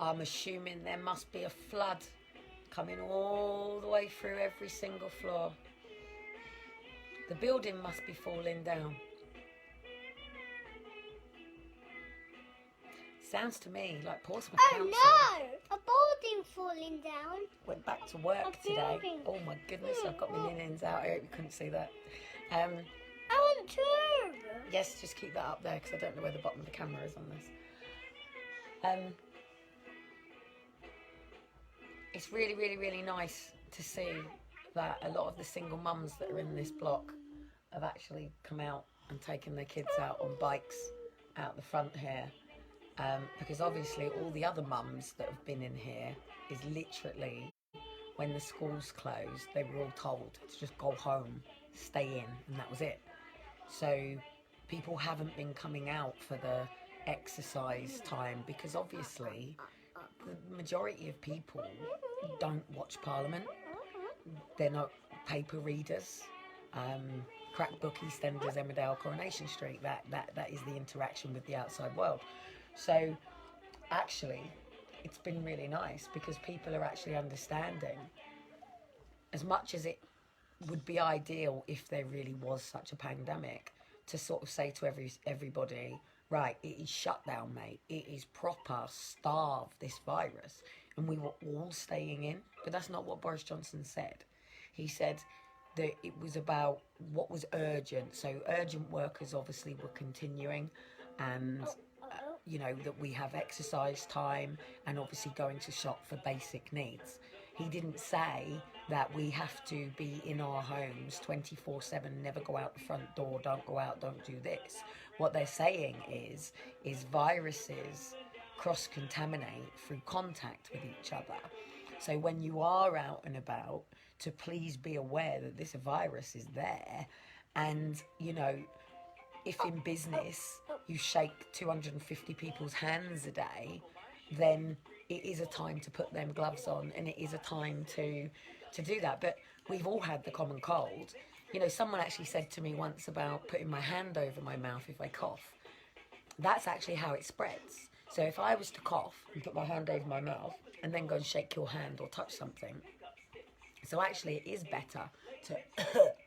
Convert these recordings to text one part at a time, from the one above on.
I'm assuming there must be a flood coming all the way through every single floor. The building must be falling down. Sounds to me like Portsmouth Council. Oh no! A building falling down. Went back to work today. building. Oh my goodness, I've got my linens out. I hope you couldn't see that. I want to. Yes, just keep that up there because I don't know where the bottom of the camera is on this. It's really, really, really nice to see that a lot of the single mums that are in this block have actually come out and taken their kids out on bikes out the front here. Because obviously all the other mums that have been in here is literally when the schools closed, they were all told to just go home, stay in, and that was it. So people haven't been coming out for the exercise time because obviously the majority of people don't watch Parliament. They're not paper readers. Crack book, EastEnders, Emmerdale, Coronation Street, that is the interaction with the outside world. So actually it's been really nice because people are actually understanding, as much as it would be ideal if there really was such a pandemic, to sort of say to everybody, right, it is shut down, mate. It is proper starve, this virus. And we were all staying in. But that's not what Boris Johnson said. He said that it was about what was urgent. So urgent workers obviously were continuing, and you know, that we have exercise time and obviously going to shop for basic needs. He didn't say that we have to be in our homes 24/7, never go out the front door, don't go out, don't do this. What they're saying is viruses cross-contaminate through contact with each other. So when you are out and about, to please be aware that this virus is there. And, you know, if in business you shake 250 people's hands a day, then it is a time to put them gloves on, and it is a time to do that. But we've all had the common cold. You know, someone actually said to me once about putting my hand over my mouth if I cough. That's actually how it spreads. So if I was to cough and put my hand over my mouth and then go and shake your hand or touch something, so actually it is better to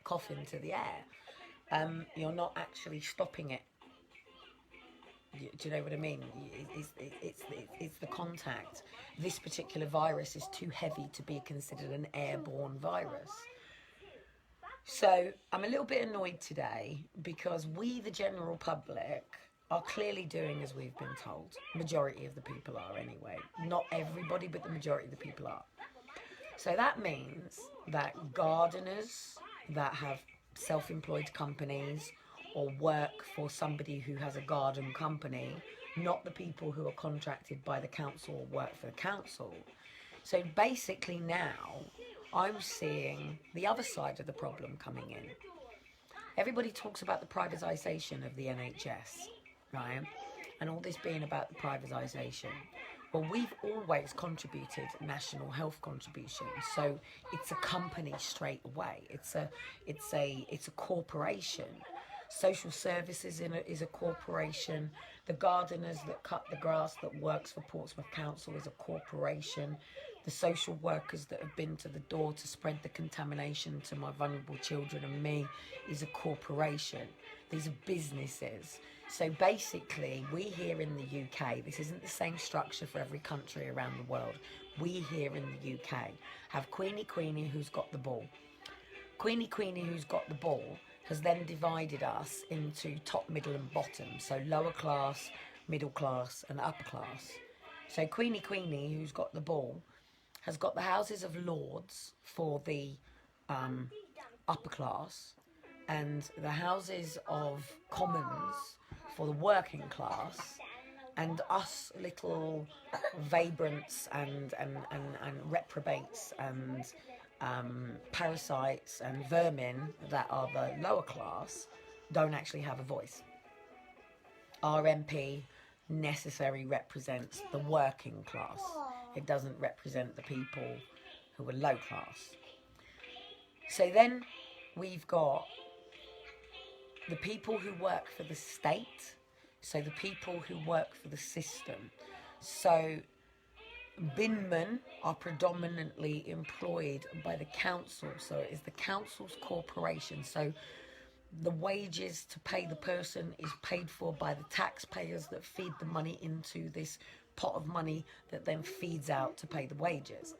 cough into the air. You're not actually stopping it. Do you know what I mean? It's the contact. This particular virus is too heavy to be considered an airborne virus. So I'm a little bit annoyed today because we, the general public, are clearly doing as we've been told. Majority of the people are anyway. Not everybody, but the majority of the people are. So that means that gardeners that have self-employed companies or work for somebody who has a garden company, not the people who are contracted by the council or work for the council. So basically now I'm seeing the other side of the problem coming in. Everybody talks about the privatisation of the NHS, right? And all this being about the privatisation. Well, we've always contributed national health contributions, so it's a company straight away. It's a corporation. Social services is a corporation. The gardeners that cut the grass that works for Portsmouth Council is a corporation. The social workers that have been to the door to spread the contamination to my vulnerable children and me is a corporation. These are businesses. So basically, we here in the UK, this isn't the same structure for every country around the world. We here in the UK have Queenie who's got the ball. Queenie who's got the ball has then divided us into top, middle and bottom. So lower class, middle class and upper class. So Queenie who's got the ball has got the Houses of Lords for the upper class and the Houses of Commons for the working class, and us little vagrants and reprobates and parasites and vermin that are the lower class don't actually have a voice. Our MP necessarily represents the working class. It doesn't represent the people who are low class. So then we've got the people who work for the state, so the people who work for the system. So Binmen are predominantly employed by the council, so it is the council's corporation. So the wages to pay the person is paid for by the taxpayers that feed the money into this pot of money that then feeds out to pay the wages.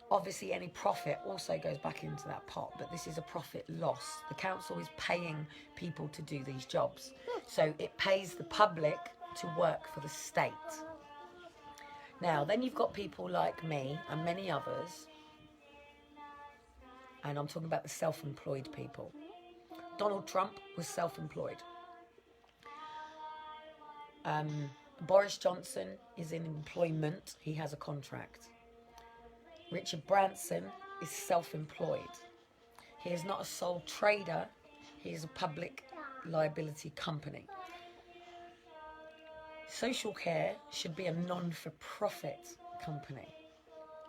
Obviously, any profit also goes back into that pot, but this is a profit loss. The council is paying people to do these jobs. So it pays the public to work for the state. Now, then you've got people like me and many others, and I'm talking about the self-employed people. Donald Trump was self-employed. Boris Johnson is in employment. He has a contract. Richard Branson is self-employed. He is not a sole trader. He is a public liability company. Social Care should be a non-for-profit company.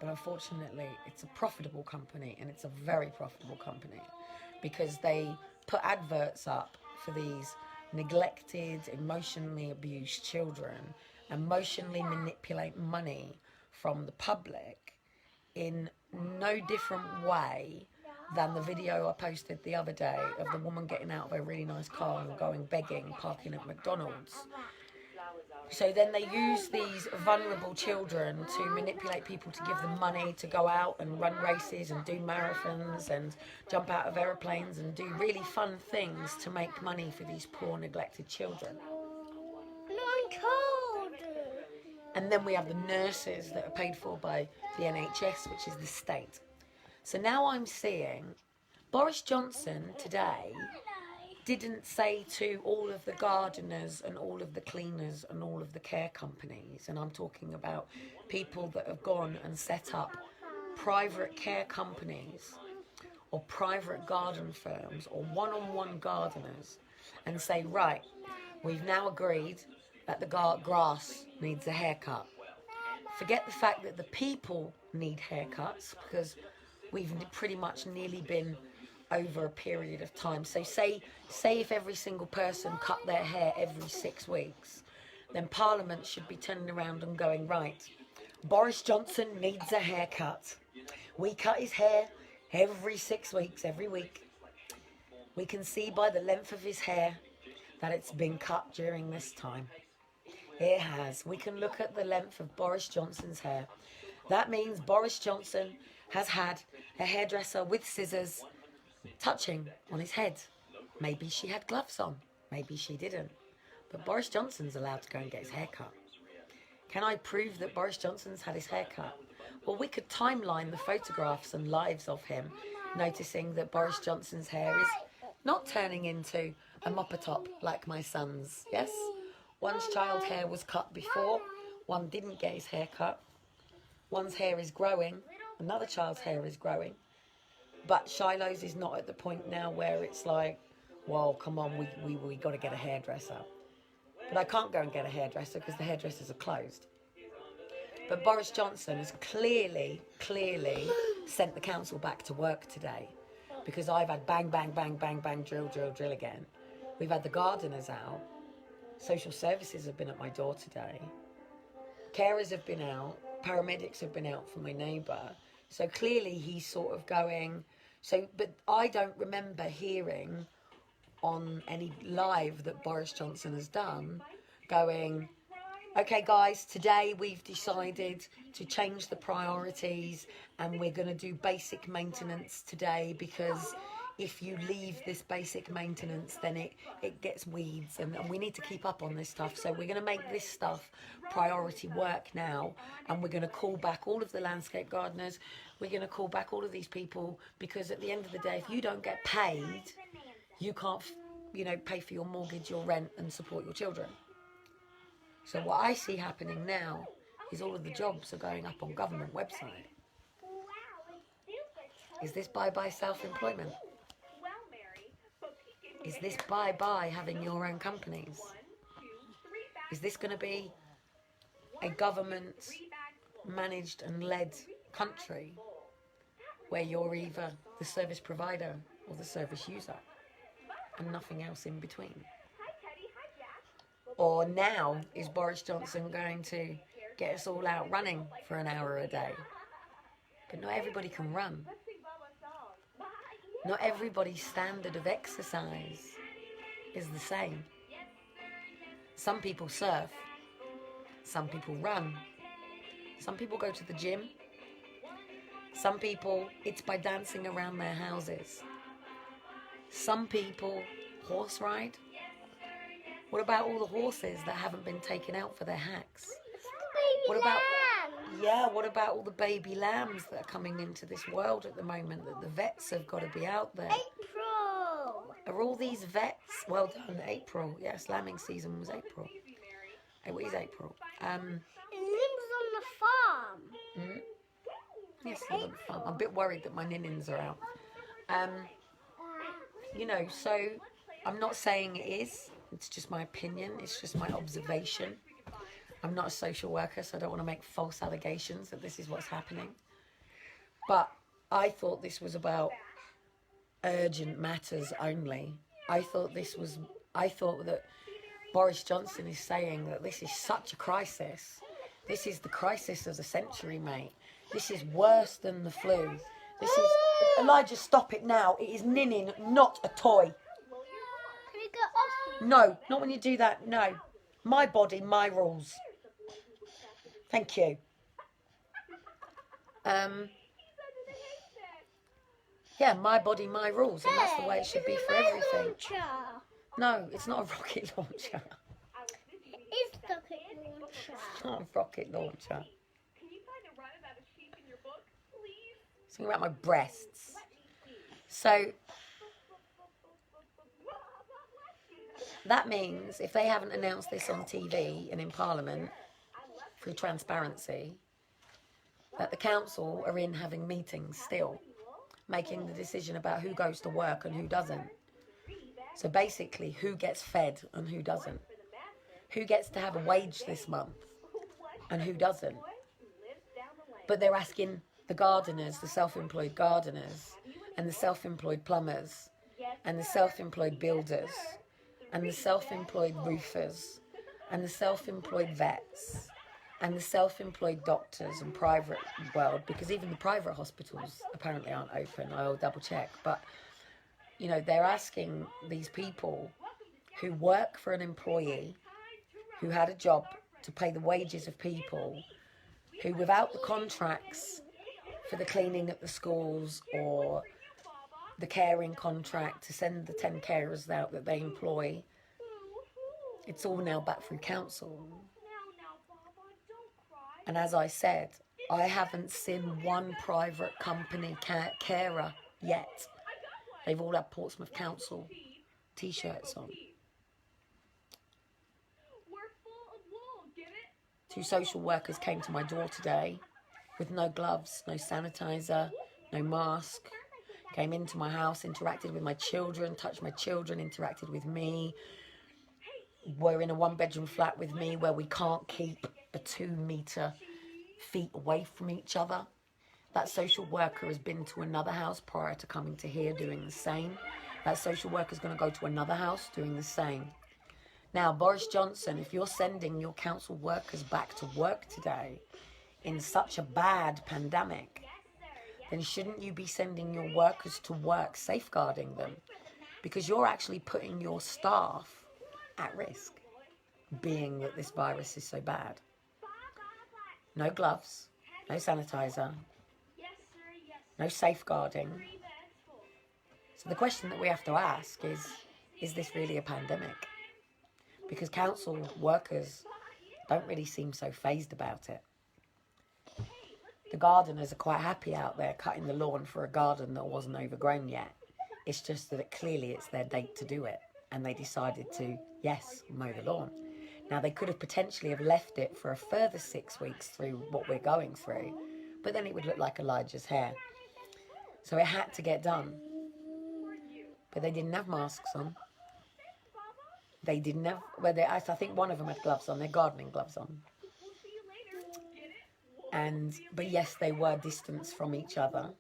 But unfortunately, it's a profitable company, and it's a very profitable company because they put adverts up for these neglected, emotionally abused children, emotionally manipulate money from the public in no different way than the video I posted the other day of the woman getting out of a really nice car and going begging, parking at McDonald's. So then they use these vulnerable children to manipulate people to give them money to go out and run races and do marathons and jump out of aeroplanes and do really fun things to make money for these poor, neglected children. No, I'm cold. And then we have the nurses that are paid for by the NHS, which is the state. So now I'm seeing Boris Johnson today didn't say to all of the gardeners and all of the cleaners and all of the care companies, and I'm talking about people that have gone and set up private care companies or private garden firms or one-on-one gardeners, and say, right, we've now agreed that the grass needs a haircut. Forget the fact that the people need haircuts, because we've pretty much nearly been over a period of time. So say if every single person cut their hair every 6 weeks, then Parliament should be turning around and going, right, Boris Johnson needs a haircut. We cut his hair every 6 weeks, every week. We can see by the length of his hair that it's been cut during this time. It has. We can look at the length of Boris Johnson's hair. That means Boris Johnson has had a hairdresser with scissors touching on his head. Maybe she had gloves on, maybe she didn't. But Boris Johnson's allowed to go and get his hair cut. Can I prove that Boris Johnson's had his hair cut? Well, we could timeline the photographs and lives of him, noticing that Boris Johnson's hair is not turning into a mopper top like my son's, yes? One's child's hair was cut before, one didn't get his hair cut. One's hair is growing, another child's hair is growing. But Shiloh's is not at the point now where it's like, well, come on, we got to get a hairdresser. But I can't go and get a hairdresser because the hairdressers are closed. But Boris Johnson has clearly sent the council back to work today, because I've had bang, bang, bang, bang, bang, drill, drill, drill again. We've had the gardeners out. Social services have been at my door today. Carers have been out. Paramedics have been out for my neighbour. So clearly he's sort of going... but I don't remember hearing on any live that Boris Johnson has done going, okay guys, today we've decided to change the priorities and we're going to do basic maintenance today, because if you leave this basic maintenance then it gets weeds and we need to keep up on this stuff. So we're going to make this stuff priority work now, and we're going to call back all of the landscape gardeners. We're going to call back all of these people, because at the end of the day, if you don't get paid, you can't, pay for your mortgage, your rent, and support your children. So what I see happening now is all of the jobs are going up on government website. Is this bye-bye self-employment? Is this bye-bye having your own companies? Is this going to be a government-managed and led country where you're either the service provider or the service user and nothing else in between? Or now is Boris Johnson going to get us all out running for an hour a day. But not everybody can run. Not everybody's standard of exercise is the same. Some people surf. Some people run. Some people go to the gym. Some people, it's by dancing around their houses. Some people horse ride. What about all the horses that haven't been taken out for their hacks? What about all the baby lambs that are coming into this world at the moment that the vets have got to be out there? April. Are all these vets, well done, April. Yes, lambing season was April. It is April. It lives on the farm. Yes, it's on the farm. I'm a bit worried that my ninnins are out. You know, so I'm not saying it is. It's just my opinion. It's just my observation. I'm not a social worker, so I don't want to make false allegations that this is what's happening. But I thought this was about urgent matters only. I thought that Boris Johnson is saying that this is such a crisis. This is the crisis of the century, mate. This is worse than the flu. This is... Elijah, stop it now. It is ninning, not a toy. Can you get off? No, not when you do that. No. My body, my rules. Thank you. Yeah, my body, my rules. And that's the way it should be for everything. No, it's not a rocket launcher. It is the rocket launcher. It's not a rocket launcher. Something about my breasts. So that means if they haven't announced this on TV and in Parliament through transparency, that the council are in having meetings still, making the decision about who goes to work and who doesn't. So basically, who gets fed and who doesn't. Who gets to have a wage this month and who doesn't. But they're asking the gardeners, the self-employed gardeners, and the self-employed plumbers, and the self-employed builders, and the self-employed roofers, and the self-employed vets, and the self-employed doctors and private world, because even the private hospitals apparently aren't open. I'll double check. But, you know, they're asking these people who work for an employee, who had a job to pay the wages of people, who without the contracts for the cleaning at the schools or the caring contract to send the 10 carers out that they employ, it's all now back through council. And as I said, I haven't seen one private company carer yet. They've all had Portsmouth Council t-shirts on. 2 social workers came to my door today with no gloves, no sanitizer, no mask. Came into my house, interacted with my children, touched my children, interacted with me. We're in a 1-bedroom flat with me where we can't keep a 2-metre feet away from each other. That social worker has been to another house prior to coming to here doing the same. That social worker is going to go to another house doing the same. Now, Boris Johnson, if you're sending your council workers back to work today in such a bad pandemic, then shouldn't you be sending your workers to work safeguarding them? Because you're actually putting your staff at risk, being that this virus is so bad. No gloves, no sanitizer, no safeguarding. So the question that we have to ask is this really a pandemic? Because council workers don't really seem so fazed about it. The gardeners are quite happy out there cutting the lawn for a garden that wasn't overgrown yet. It's just that clearly it's their date to do it. And they decided to, yes, mow the lawn. Now, they could have potentially have left it for a further 6 weeks through what we're going through. But then it would look like Elijah's hair. So it had to get done. But they didn't have masks on. They didn't have, I think one of them had gloves on, their gardening gloves on. But yes, they were distanced from each other.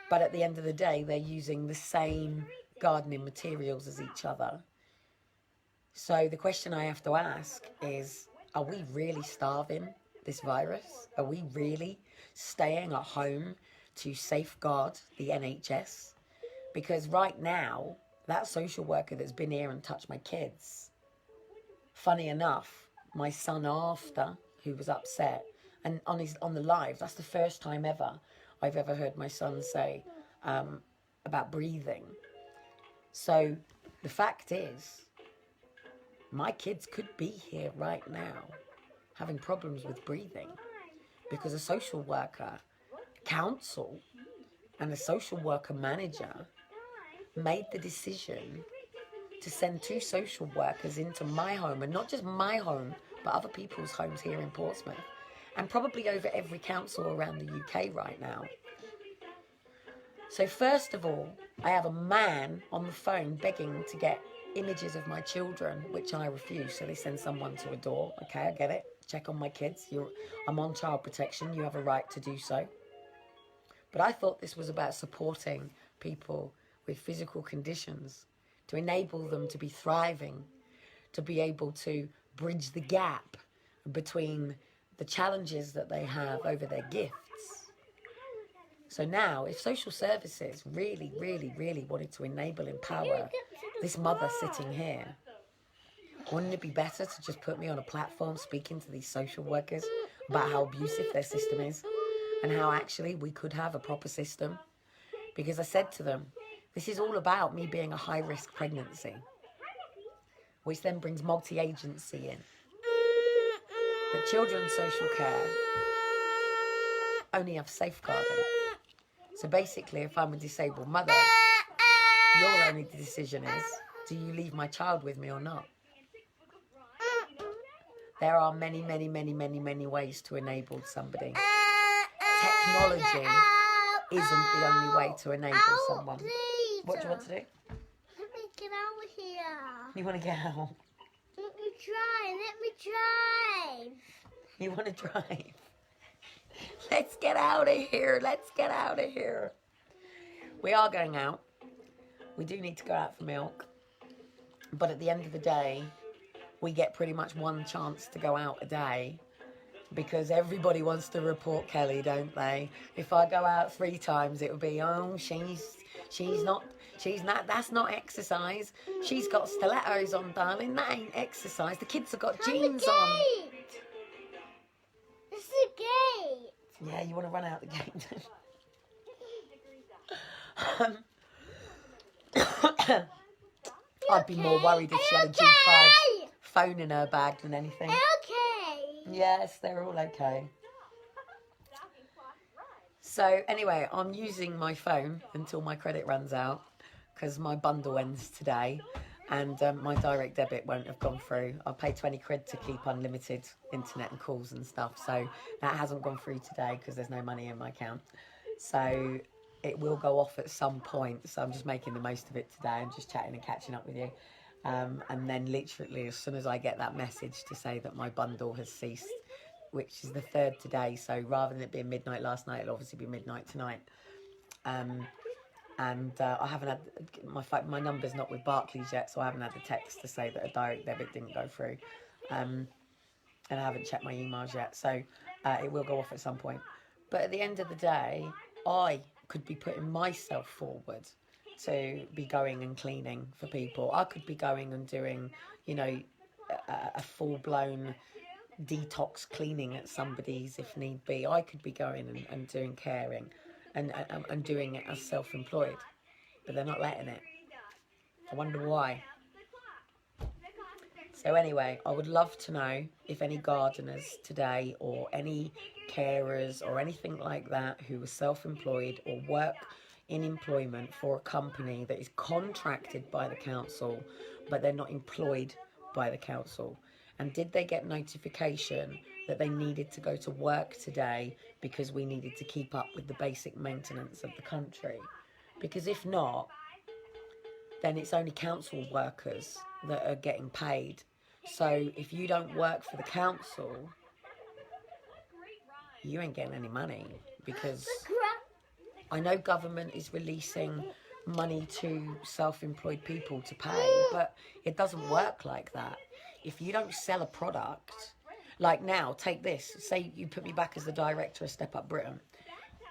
But at the end of the day, they're using the same gardening materials as each other. So the question I have to ask is, are we really starving this virus? Are we really staying at home to safeguard the NHS? Because right now, that social worker that's been here and touched my kids, funny enough, my son after, who was upset, and on the live, that's the first time ever I've ever heard my son say about breathing. So the fact is, my kids could be here right now having problems with breathing because a social worker council and a social worker manager made the decision to send 2 social workers into my home, and not just my home, but other people's homes here in Portsmouth, and probably over every council around the UK right now. So first of all, I have a man on the phone begging to get images of my children, which I refuse, so they send someone to a door. Okay, I get it. Check on my kids. I'm on child protection. You have a right to do so. But I thought this was about supporting people with physical conditions, to enable them to be thriving, to be able to bridge the gap between the challenges that they have over their gifts. So now, if social services really, really, really wanted to enable, empower this mother sitting here, wouldn't it be better to just put me on a platform speaking to these social workers about how abusive their system is and how actually we could have a proper system? Because I said to them, this is all about me being a high-risk pregnancy, which then brings multi-agency in. But children's social care only have safeguarding. So basically, if I'm a disabled mother, your only decision is, do you leave my child with me or not? There are many, many, many, many, many ways to enable somebody. Technology isn't the only way to enable someone. What do you want to do? Let me get out of here. You want to get out? Let me drive. You want to drive? Let's get out of here. Let's get out of here. We are going out. We do need to go out for milk. But at the end of the day, we get pretty much one chance to go out a day because everybody wants to report Kelly, don't they? If I go out 3 times, it would be, oh, she's not, that's not exercise. She's got stilettos on, darling. That ain't exercise. The kids have got jeans on. It's the gate. Yeah, you want to run out the gate. I'd be more worried if she had a G5 phone in her bag than anything. Okay. Yes, they're all okay. So anyway, I'm using my phone until my credit runs out because my bundle ends today and my direct debit won't have gone through. I paid 20 quid to keep unlimited internet and calls and stuff, so that hasn't gone through today because there's no money in my account. So it will go off at some point, so I'm just making the most of it today. I'm just chatting and catching up with you. And then literally as soon as I get that message to say that my bundle has ceased, which is the 3rd today, so rather than it being midnight last night, it'll obviously be midnight tonight. I haven't had, my number's not with Barclays yet, so I haven't had a text to say that a direct debit didn't go through. And I haven't checked my emails yet, so it will go off at some point. But at the end of the day, I could be putting myself forward to be going and cleaning for people. I could be going and doing, you know, a full-blown detox cleaning at somebody's if need be. I could be going and doing caring and doing it as self-employed, but they're not letting it. I wonder why. So anyway, I would love to know if any gardeners today or any carers or anything like that who are self-employed or work in employment for a company that is contracted by the council but they're not employed by the council, and did they get notification that they needed to go to work today because we needed to keep up with the basic maintenance of the country? Because if not, then it's only council workers that are getting paid. So if you don't work for the council, you ain't getting any money, because I know government is releasing money to self-employed people to pay, but it doesn't work like that. If you don't sell a product Like now, take this. Say you put me back as the director of Step Up Britain.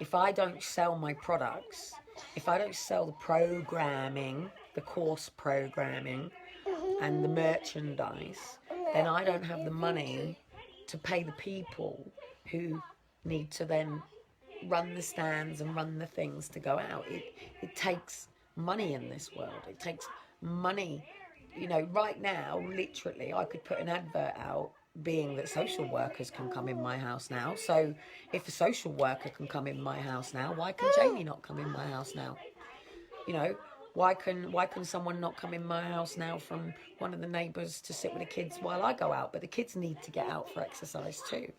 If I don't sell my products, if I don't sell the programming, the course programming, and the merchandise, then I don't have the money to pay the people who need to then run the stands and run the things to go out. It takes money in this world. It takes money. You know, right now, literally, I could put an advert out being that social workers can come in my house now. So if a social worker can come in my house now, why can Jamie not come in my house now? You know, why can someone not come in my house now from one of the neighbours to sit with the kids while I go out? But the kids need to get out for exercise too.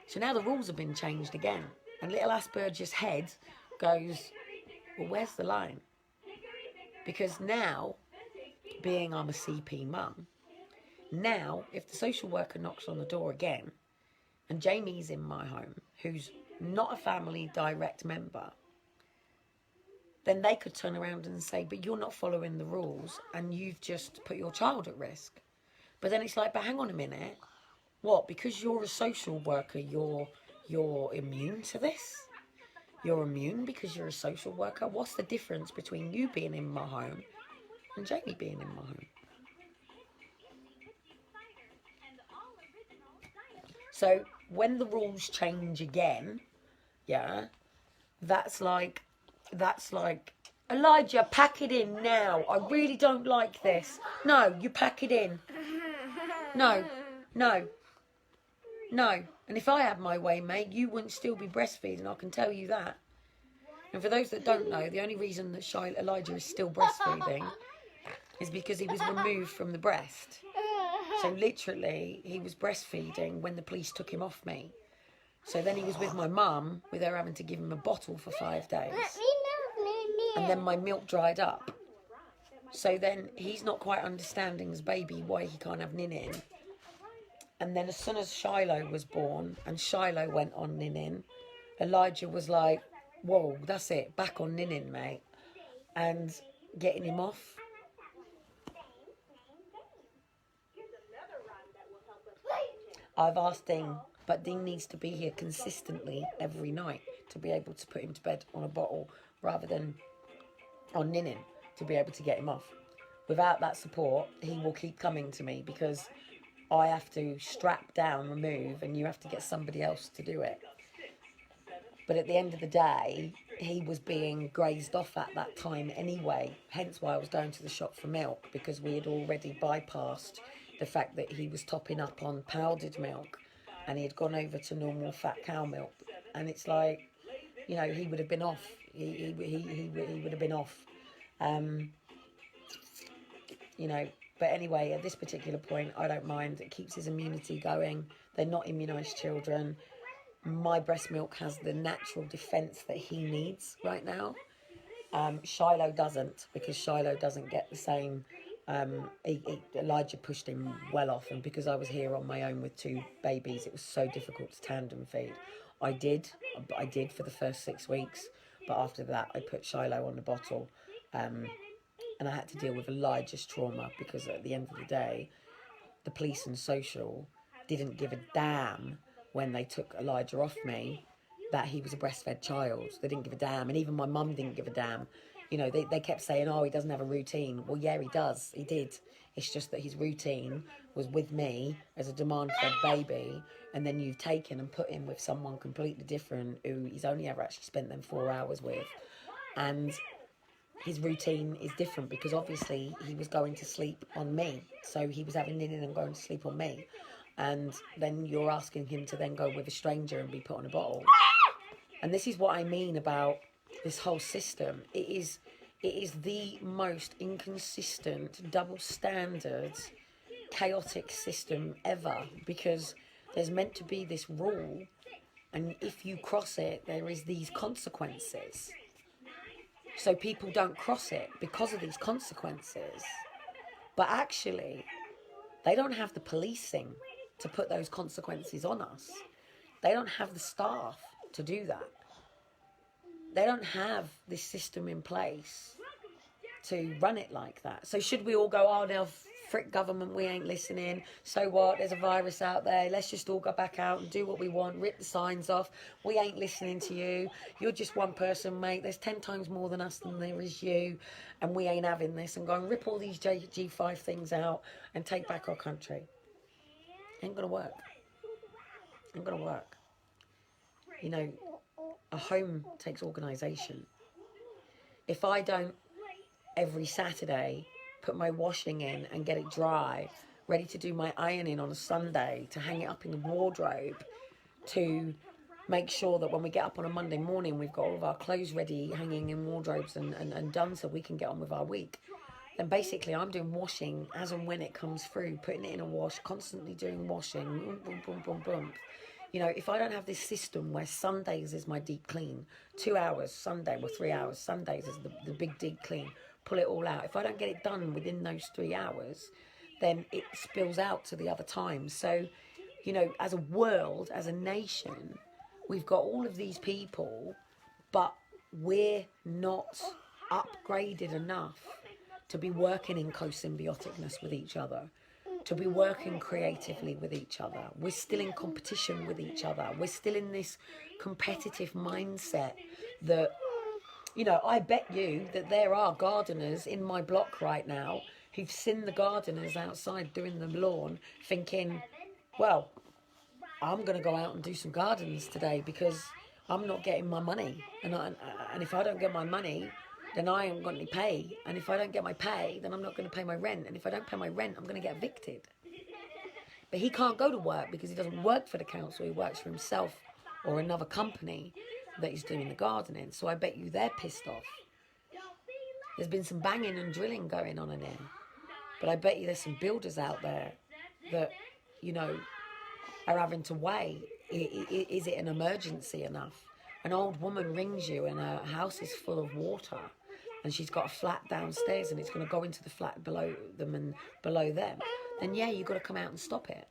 So now the rules have been changed again. And little Asperger's head goes, well, where's the line? Because now, being I'm a CP mum, now if the social worker knocks on the door again and Jamie's in my home, who's not a family direct member, then they could turn around and say, but you're not following the rules and you've just put your child at risk. But then it's like, but hang on a minute. What? Because you're a social worker, you're immune to this? You're immune because you're a social worker? What's the difference between you being in my home and Jamie being in my home? So when the rules change again, yeah, that's like, Elijah, pack it in now. I really don't like this. No, you pack it in. No. And if I had my way, mate, you wouldn't still be breastfeeding, I can tell you that. And for those that don't know, the only reason that Elijah is still breastfeeding is because he was removed from the breast. So literally, he was breastfeeding when the police took him off me. So then he was with my mum, with her having to give him a bottle for 5 days. And then my milk dried up. So then he's not quite understanding as baby why he can't have Ninin. And then as soon as Shiloh was born and Shiloh went on Ninin, Elijah was like, whoa, that's it, back on Ninin, mate. And getting him off. I've asked Dean, but Dean needs to be here consistently every night to be able to put him to bed on a bottle rather than on Ninin to be able to get him off. Without that support, he will keep coming to me because I have to strap down, remove, and you have to get somebody else to do it. But at the end of the day, he was being grazed off at that time anyway, hence why I was going to the shop for milk, because we had already bypassed the fact that he was topping up on powdered milk and he had gone over to normal fat cow milk. And it's like, you know, he would have been off. He would have been off. You know, but anyway, at this particular point, I don't mind. It keeps his immunity going. They're not immunised children. My breast milk has the natural defence that he needs right now. Shiloh doesn't, because Shiloh doesn't get the same. Elijah pushed him well off, and because I was here on my own with 2 babies, it was so difficult to tandem feed. I did for the first 6 weeks, but after that I put Shiloh on the bottle, and I had to deal with Elijah's trauma, because at the end of the day, the police and social didn't give a damn when they took Elijah off me that he was a breastfed child. They didn't give a damn, and even my mum didn't give a damn. You know, they kept saying, oh, he doesn't have a routine. Well, yeah, he does. He did. It's just that his routine was with me as a demand-fed baby, and then you've taken and put him with someone completely different who he's only ever actually spent them 4 hours with. And his routine is different because obviously he was going to sleep on me. So he was having Ninin and going to sleep on me. And then you're asking him to then go with a stranger and be put on a bottle. And this is what I mean about this whole system. It is the most inconsistent, double standard, chaotic system ever, because there's meant to be this rule, and if you cross it, there is these consequences. So people don't cross it because of these consequences. But actually, they don't have the policing to put those consequences on us. They don't have the staff to do that. They don't have this system in place to run it like that. So should we all go, oh, they'll frick government, we ain't listening. So what? There's a virus out there. Let's just all go back out and do what we want. Rip the signs off. We ain't listening to you. You're just one person, mate. There's 10 times more than us than there is you. And we ain't having this. And go and rip all these G5 things out and take back our country. Ain't going to work. Ain't going to work. You know, a home takes organisation. If I don't every Saturday put my washing in and get it dry, ready to do my ironing on a Sunday, to hang it up in the wardrobe, to make sure that when we get up on a Monday morning we've got all of our clothes ready, hanging in wardrobes and done, so we can get on with our week, then basically I'm doing washing as and when it comes through, putting it in a wash, constantly doing washing, boom, boom, boom, boom, boom. You know, if I don't have this system where Sundays is my deep clean, 2 hours Sunday, well 3 hours, Sundays is the big deep clean, pull it all out. If I don't get it done within those 3 hours, then it spills out to the other times. So, you know, as a world, as a nation, we've got all of these people, but we're not upgraded enough to be working in co-symbioticness with each other, to be working creatively with each other. We're still in competition with each other. We're still in this competitive mindset that, you know, I bet you that there are gardeners in my block right now who've seen the gardeners outside doing the lawn thinking, well, I'm going to go out and do some gardens today because I'm not getting my money. And if I don't get my money, then I am going to pay. And if I don't get my pay, then I'm not going to pay my rent. And if I don't pay my rent, I'm going to get evicted. But he can't go to work because he doesn't work for the council. He works for himself or another company that he's doing the gardening. So I bet you they're pissed off. There's been some banging and drilling going on in here. But I bet you there's some builders out there that, you know, are having to weigh, is it an emergency enough? An old woman rings you and her house is full of water and she's got a flat downstairs and it's going to go into the flat below them and below them, then yeah, you've got to come out and stop it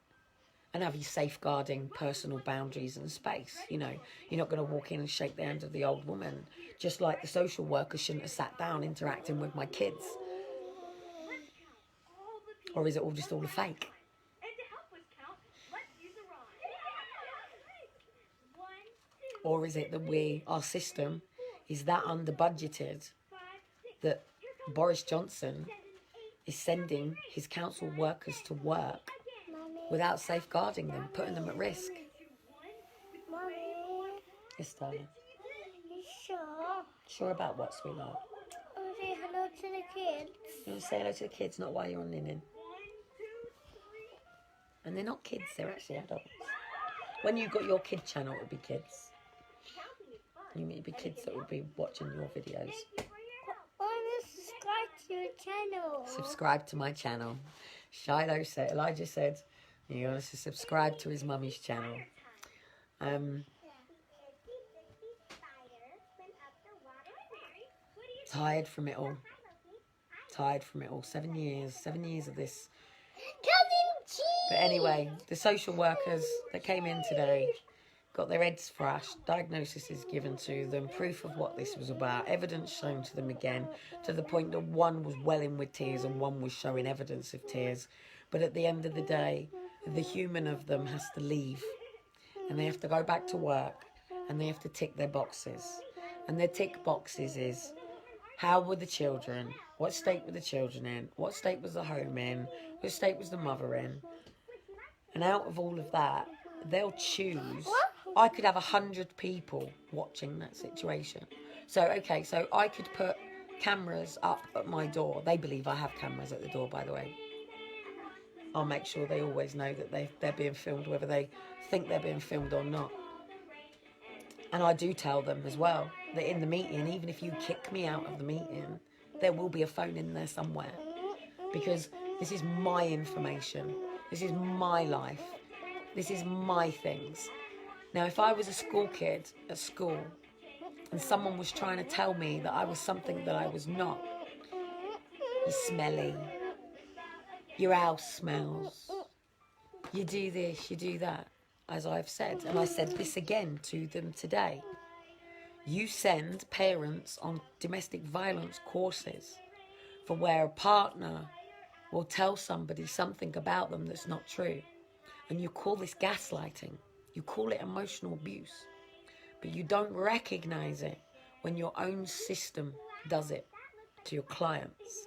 and have your safeguarding personal boundaries and space. You know, you're not going to walk in and shake the hand of the old woman, just like the social worker shouldn't have sat down interacting with my kids. Or is it all just all a fake? Or is it that our system is that under budgeted that Boris Johnson is sending his council workers to work without safeguarding them, putting them at risk? Mommy, Yes, darling. you sure? Sure about what, sweetheart? I'll say hello to the kids. You want to say hello to the kids, not while you're on linen. And they're not kids, they're actually adults. When you've got your kid channel, it would be kids. You mean it'd be kids that would be watching your videos. I want to subscribe to your channel. Subscribe to my channel. Shiloh said, Elijah said, you want to subscribe to his mummy's channel. Tired from it all. Tired from it all. 7 years. 7 years of this. But anyway, the social workers that came in today got their heads thrashed, diagnosis is given to them, proof of what this was about, evidence shown to them again, to the point that one was welling with tears and one was showing evidence of tears. But at the end of the day, the human of them has to leave and they have to go back to work and they have to tick their boxes. And their tick boxes is, how were the children? What state were the children in? What state was the home in? What state was the mother in? And out of all of that, they'll choose. I could have 100 people watching that situation. So, okay, so I could put cameras up at my door. They believe I have cameras at the door, by the way. I'll make sure they always know that they're being filmed, whether they think they're being filmed or not. And I do tell them as well that in the meeting, even if you kick me out of the meeting, there will be a phone in there somewhere. Because this is my information. This is my life. This is my things. Now, if I was a school kid at school and someone was trying to tell me that I was something that I was not, you're smelly, your house smells, you do this, you do that, as I've said. And I said this again to them today. You send parents on domestic violence courses for where a partner will tell somebody something about them that's not true. And you call this gaslighting. You call it emotional abuse. But you don't recognize it when your own system does it to your clients.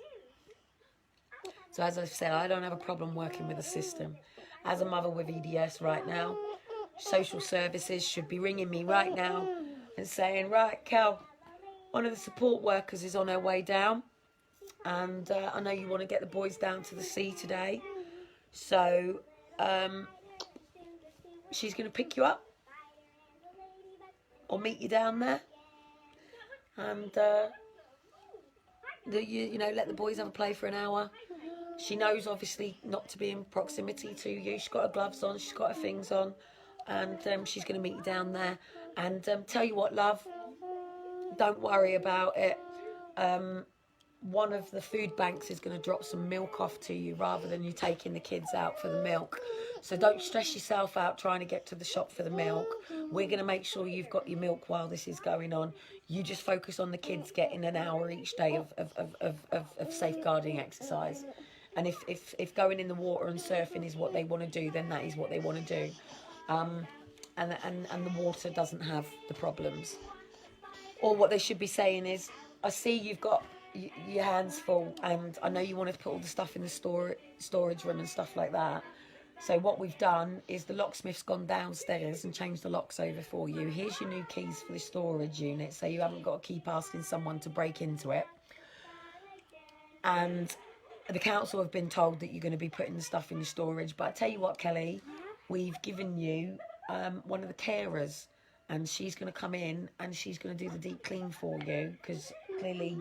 So as I've said, I don't have a problem working with a system. As a mother with EDS right now, social services should be ringing me right now and saying, right, Kel, one of the support workers is on her way down. And I know you want to get the boys down to the sea today. So she's going to pick you up or meet you down there. And, you know, let the boys have a play for an hour. She knows, obviously, not to be in proximity to you. She's got her gloves on. She's got her things on. And she's going to meet you down there. And tell you what, love, don't worry about it. One of the food banks is going to drop some milk off to you rather than you taking the kids out for the milk. So don't stress yourself out trying to get to the shop for the milk. We're going to make sure you've got your milk while this is going on. You just focus on the kids getting an hour each day of safeguarding exercise. And if going in the water and surfing is what they want to do, then that is what they want to do. And the water doesn't have the problems. Or what they should be saying is, I see you've got your hands full, and I know you wanted to put all the stuff in the storage room and stuff like that. So what we've done is the locksmith's gone downstairs and changed the locks over for you. Here's your new keys for the storage unit, so you haven't got to keep asking someone to break into it. And the council have been told that you're going to be putting the stuff in the storage. But I tell you what, Kelly, we've given you one of the carers, and she's going to come in and she's going to do the deep clean for you, because clearly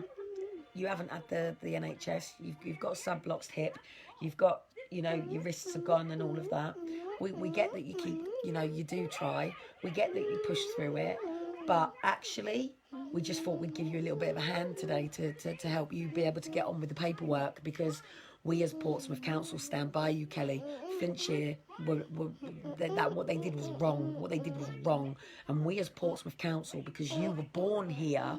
you haven't had the NHS. You've got a subluxed hip. You've got, you know, your wrists are gone and all of that. We get that you keep, you know, you do try. We get that you push through it. But actually, we just thought we'd give you a little bit of a hand today to help you be able to get on with the paperwork, because we as Portsmouth Council stand by you, Kelly. Flintshire, what they did was wrong. What they did was wrong. And we as Portsmouth Council, because you were born here,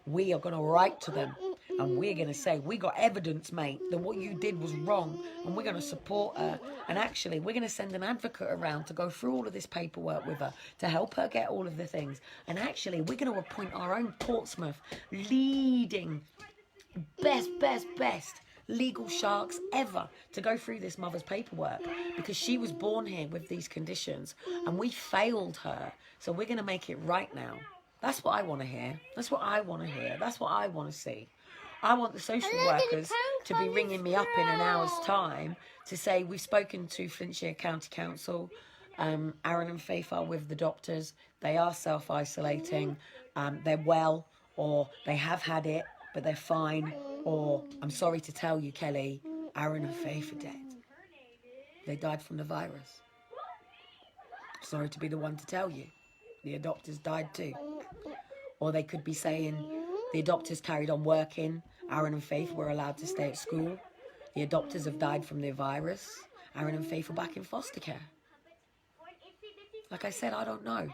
we are going to write to them. And we're going to say, we got evidence, mate, that what you did was wrong. And we're going to support her. And actually, we're going to send an advocate around to go through all of this paperwork with her, to help her get all of the things. And actually, we're going to appoint our own Portsmouth leading, best legal sharks ever to go through this mother's paperwork, because she was born here with these conditions and we failed her. So we're going to make it right now. That's what I want to hear. That's what I want to hear. That's what I want to see. I want the social workers to be ringing me up in an hour's time to say, we've spoken to Flintshire County Council. Aaron and Faith are with the doctors. They are self-isolating. They're well, or they have had it, but they're fine. Or, I'm sorry to tell you, Kelly, Aaron and Faith are dead. They died from the virus. Sorry to be the one to tell you. The adopters died too. Or they could be saying, the adopters carried on working. Aaron and Faith were allowed to stay at school. The adopters have died from the virus. Aaron and Faith are back in foster care. Like I said, I don't know.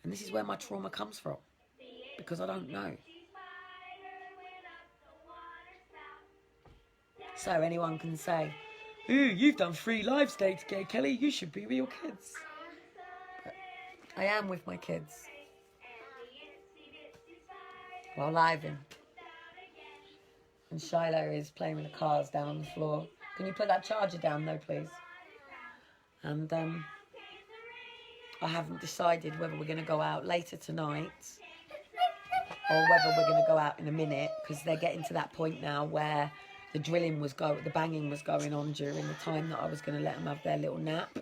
And this is where my trauma comes from. Because I don't know. So anyone can say, ooh, you've done 3 lives day together, Kelly. You should be with your kids. But I am with my kids. While living. And Shiloh is playing with the cars down on the floor. Can you put that charger down though, please? And I haven't decided whether we're going to go out later tonight or whether we're going to go out in a minute, because they're getting to that point now where the the banging was going on during the time that I was going to let them have their little nap.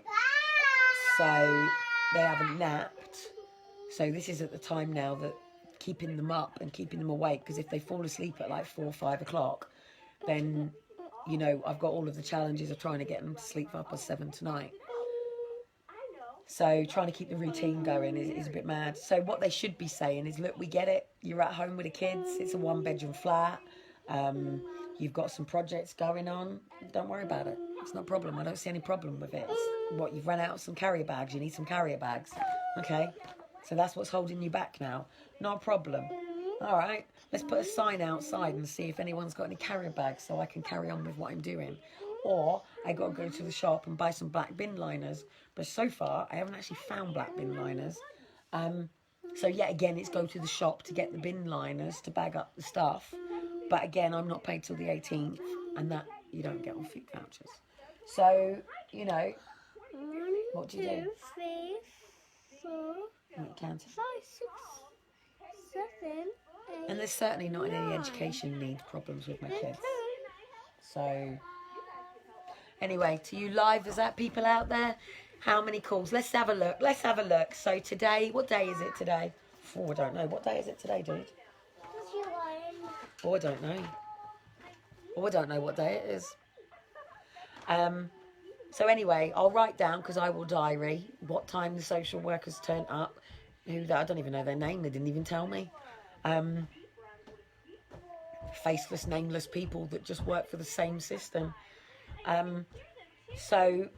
So they haven't napped. So this is at the time now that keeping them up and keeping them awake, because if they fall asleep at like 4 or 5 o'clock, then, you know, I've got all of the challenges of trying to get them to sleep for up past 7 tonight. So trying to keep the routine going is a bit mad. So what they should be saying is, look, we get it. You're at home with the kids. It's a 1-bedroom flat. You've got some projects going on. Don't worry about it. It's not a problem. I don't see any problem with it. What, you've run out of some carrier bags. You need some carrier bags. Okay. So that's what's holding you back now. Not a problem. All right, let's put a sign outside and see if anyone's got any carrier bags so I can carry on with what I'm doing. Or I got to go to the shop and buy some black bin liners. But so far, I haven't actually found black bin liners. So yet again, it's go to the shop to get the bin liners to bag up the stuff. But again, I'm not paid till the 18th, and that you don't get on food vouchers. So, you know, 1, what do you 2, do? 3, 4, You count it. 5, 6, 7, 8. And there's certainly not any education needs problems with my kids. So, anyway, to you livers out people out there, how many calls? Let's have a look. Let's have a look. So today, what day is it today? Oh, I don't know. What day is it today, dude? Oh, I don't know. Oh, I don't know what day it is. So anyway, I'll write down, because I will diary, what time the social workers turned up. I don't even know their name. They didn't even tell me. Faceless, nameless people that just work for the same system. So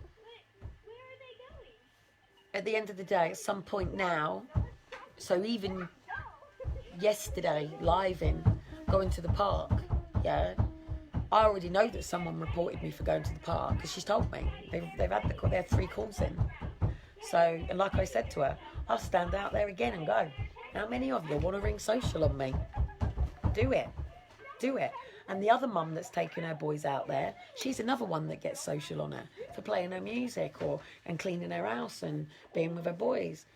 at the end of the day, at some point now, so even yesterday, going to the park, yeah, I already know that someone reported me for going to the park, because she's told me. They had 3 calls in. So, and like I said to her, I'll stand out there again and go, how many of you want to ring social on me? Do it. Do it. And the other mum that's taken her boys out there, she's another one that gets social on her for playing her music and cleaning her house and being with her boys.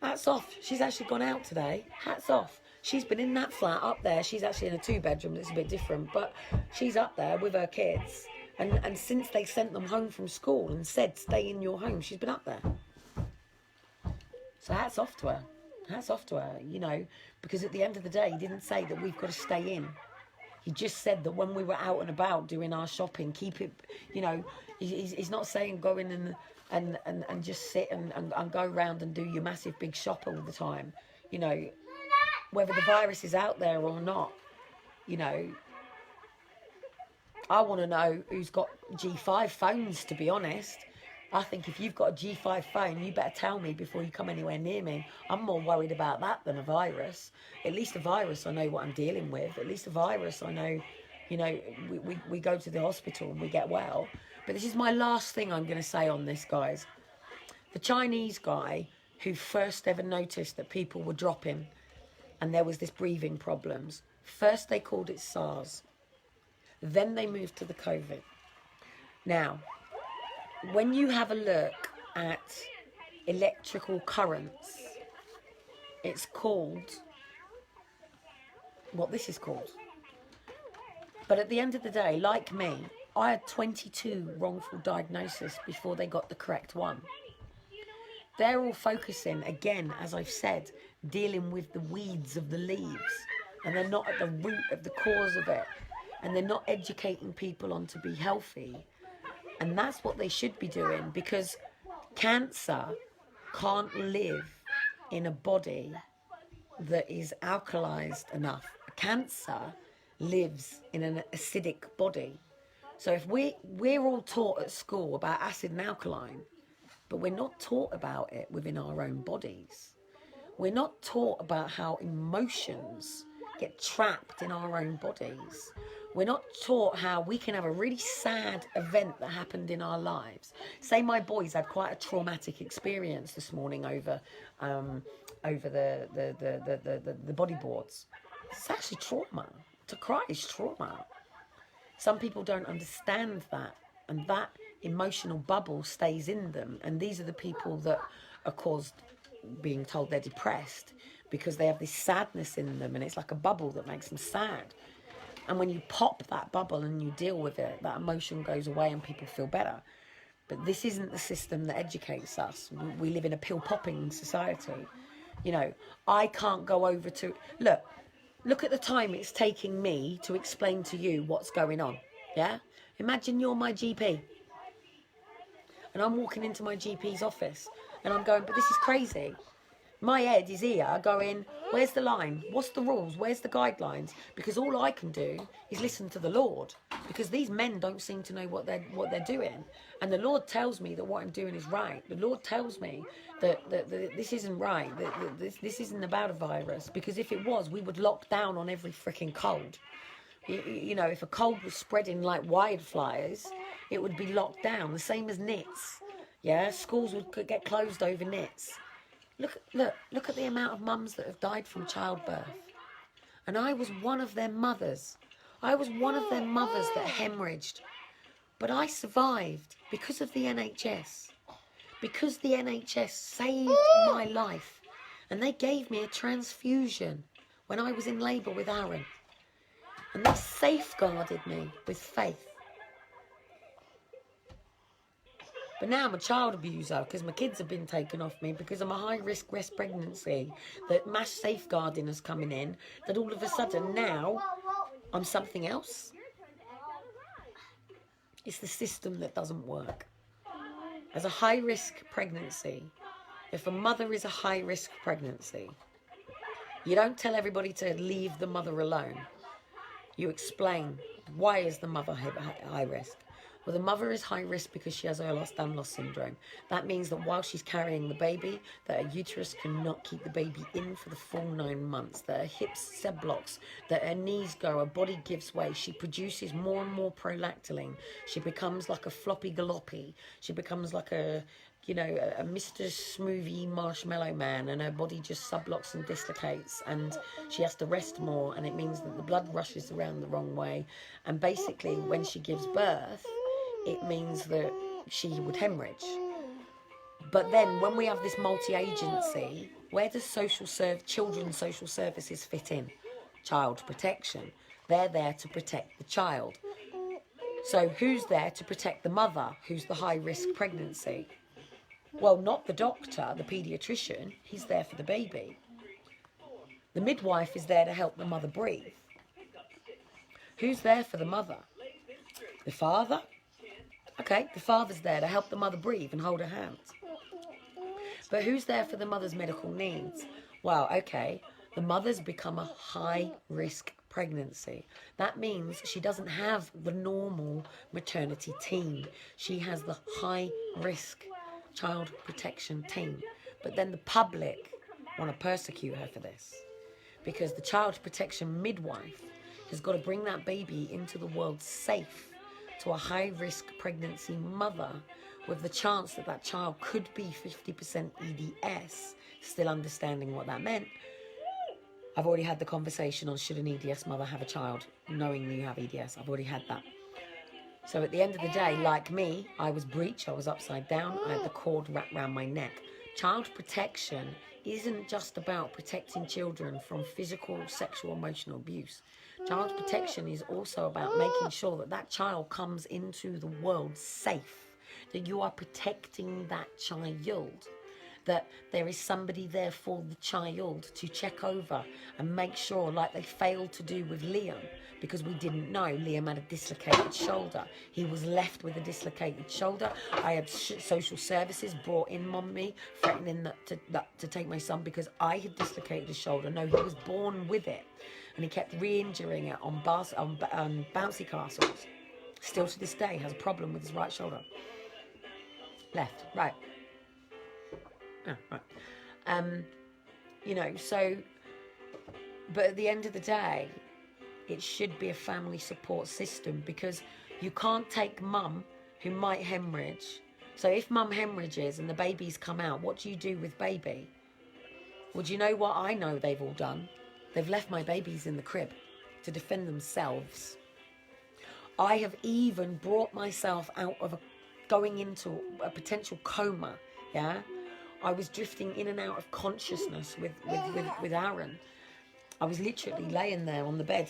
Hats off. She's actually gone out today. Hats off. She's been in that flat up there. She's actually in a 2-bedroom that's a bit different, but she's up there with her kids. And since they sent them home from school and said, stay in your home, she's been up there. So hats off to her. Hats off to her, you know, because at the end of the day, he didn't say that we've got to stay in. He just said that when we were out and about doing our shopping, keep it, you know, he's not saying go in and just sit and go around and do your massive big shop all the time. You know, whether the virus is out there or not, you know, I want to know who's got G5 phones, to be honest. I think if you've got a G5 phone, you better tell me before you come anywhere near me. I'm more worried about that than a virus. At least a virus, I know what I'm dealing with. At least a virus, I know, you know, we go to the hospital and we get well. But this is my last thing I'm going to say on this, guys. The Chinese guy who first ever noticed that people were dropping and there was this breathing problems. First they called it SARS. Then they moved to the COVID. Now, when you have a look at electrical currents, it's called what this is called. But at the end of the day, like me, I had 22 wrongful diagnoses before they got the correct one. They're all focusing, again, as I've said, dealing with the weeds of the leaves. And they're not at the root of the cause of it. And they're not educating people on to be healthy. And that's what they should be doing, because cancer can't live in a body that is alkalized enough. Cancer lives in an acidic body. So if we're all taught at school about acid and alkaline, but we're not taught about it within our own bodies. We're not taught about how emotions get trapped in our own bodies. We're not taught how we can have a really sad event that happened in our lives. Say my boys had quite a traumatic experience this morning over the bodyboards. It's actually trauma. To cry is trauma. Some people don't understand that, and that emotional bubble stays in them. And these are the people that are caused being told they're depressed because they have this sadness in them, and it's like a bubble that makes them sad. And when you pop that bubble and you deal with it, that emotion goes away and people feel better. But this isn't the system that educates us. We live in a pill-popping society. You know, I can't go over to... Look at the time it's taking me to explain to you what's going on, yeah? Imagine you're my GP. And I'm walking into my GP's office and I'm going, but this is crazy. My head is here going, where's the line? What's the rules? Where's the guidelines? Because all I can do is listen to the Lord. because these men don't seem to know what they're doing. And the Lord tells me that what I'm doing is right. The Lord tells me that this isn't right, that this isn't about a virus, because if it was, we would lock down on every freaking cold. You know, if a cold was spreading like wildfires, it would be locked down, the same as nits. Yeah, schools would get closed over nits. Look at the amount of mums that have died from childbirth. And I was one of their mothers. I was one of their mothers that hemorrhaged. But I survived because of the NHS. Because the NHS saved my life. And they gave me a transfusion when I was in labour with Aaron. And they safeguarded me with faith. But now I'm a child abuser because my kids have been taken off me because I'm a high-risk breast pregnancy, that mass safeguarding is coming in, that all of a sudden now I'm something else. It's the system that doesn't work. As a high-risk pregnancy, if a mother is a high-risk pregnancy, you don't tell everybody to leave the mother alone. You explain, why is the mother high risk? Well, the mother is high risk because she has Ehlers-Danlos syndrome. That means that while she's carrying the baby, that her uterus cannot keep the baby in for the full 9 months, that her hips subblocks, that her knees go, her body gives way. She produces more and more prolactin. She becomes like a floppy galoppy. She becomes like a Mr. Smoothie Marshmallow Man, and her body just subblocks and dislocates, and she has to rest more, and it means that the blood rushes around the wrong way. And basically, when she gives birth, it means that she would hemorrhage. But then when we have this multi-agency, where does children's social services fit in? Child protection. They're there to protect the child. So who's there to protect the mother, who's the high-risk pregnancy? Well, not the doctor, the paediatrician. He's there for the baby. The midwife is there to help the mother breathe. Who's there for the mother? The father? Okay, the father's there to help the mother breathe and hold her hand. But who's there for the mother's medical needs? Well, okay, the mother's become a high-risk pregnancy. That means she doesn't have the normal maternity team. She has the high-risk child protection team. But then the public want to persecute her for this, because the child protection midwife has got to bring that baby into the world safe to a high-risk pregnancy mother, with the chance that that child could be 50% EDS, still understanding what that meant. I've already had the conversation on should an EDS mother have a child, knowing that you have EDS. I've already had that. So at the end of the day, like me, I was breech, I was upside down, I had the cord wrapped around my neck. Child protection isn't just about protecting children from physical, sexual, emotional abuse. Child protection is also about making sure that that child comes into the world safe, that you are protecting that child, that there is somebody there for the child to check over and make sure, like they failed to do with Liam, because we didn't know Liam had a dislocated shoulder. He was left with a dislocated shoulder. I had social services brought in on me, threatening to take my son because I had dislocated his shoulder. No, he was born with it, and he kept re-injuring it on bouncy castles. Still to this day has a problem with his right shoulder. Left, right. Oh, right. So, but at the end of the day, it should be a family support system, because you can't take mum who might hemorrhage. So if mum hemorrhages and the babies come out, what do you do with baby? Well, do you know what I know they've all done? They've left my babies in the crib to defend themselves. I have even brought myself out of going into a potential coma, yeah? I was drifting in and out of consciousness with Aaron. I was literally laying there on the bed,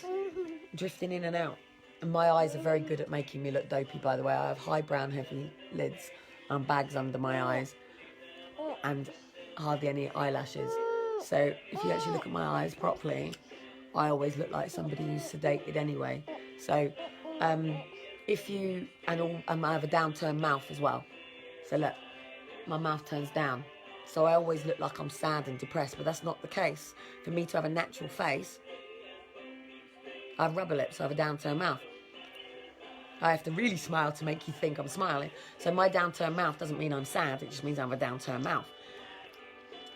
drifting in and out. And my eyes are very good at making me look dopey, by the way. I have high brown heavy lids and bags under my eyes and hardly any eyelashes. So if you actually look at my eyes properly, I always look like somebody who's sedated anyway. So I have a downturned mouth as well. So look, my mouth turns down. So I always look like I'm sad and depressed, but that's not the case. For me to have a natural face, I have rubber lips, I have a downturned mouth. I have to really smile to make you think I'm smiling. So my downturned mouth doesn't mean I'm sad. It just means I have a downturned mouth.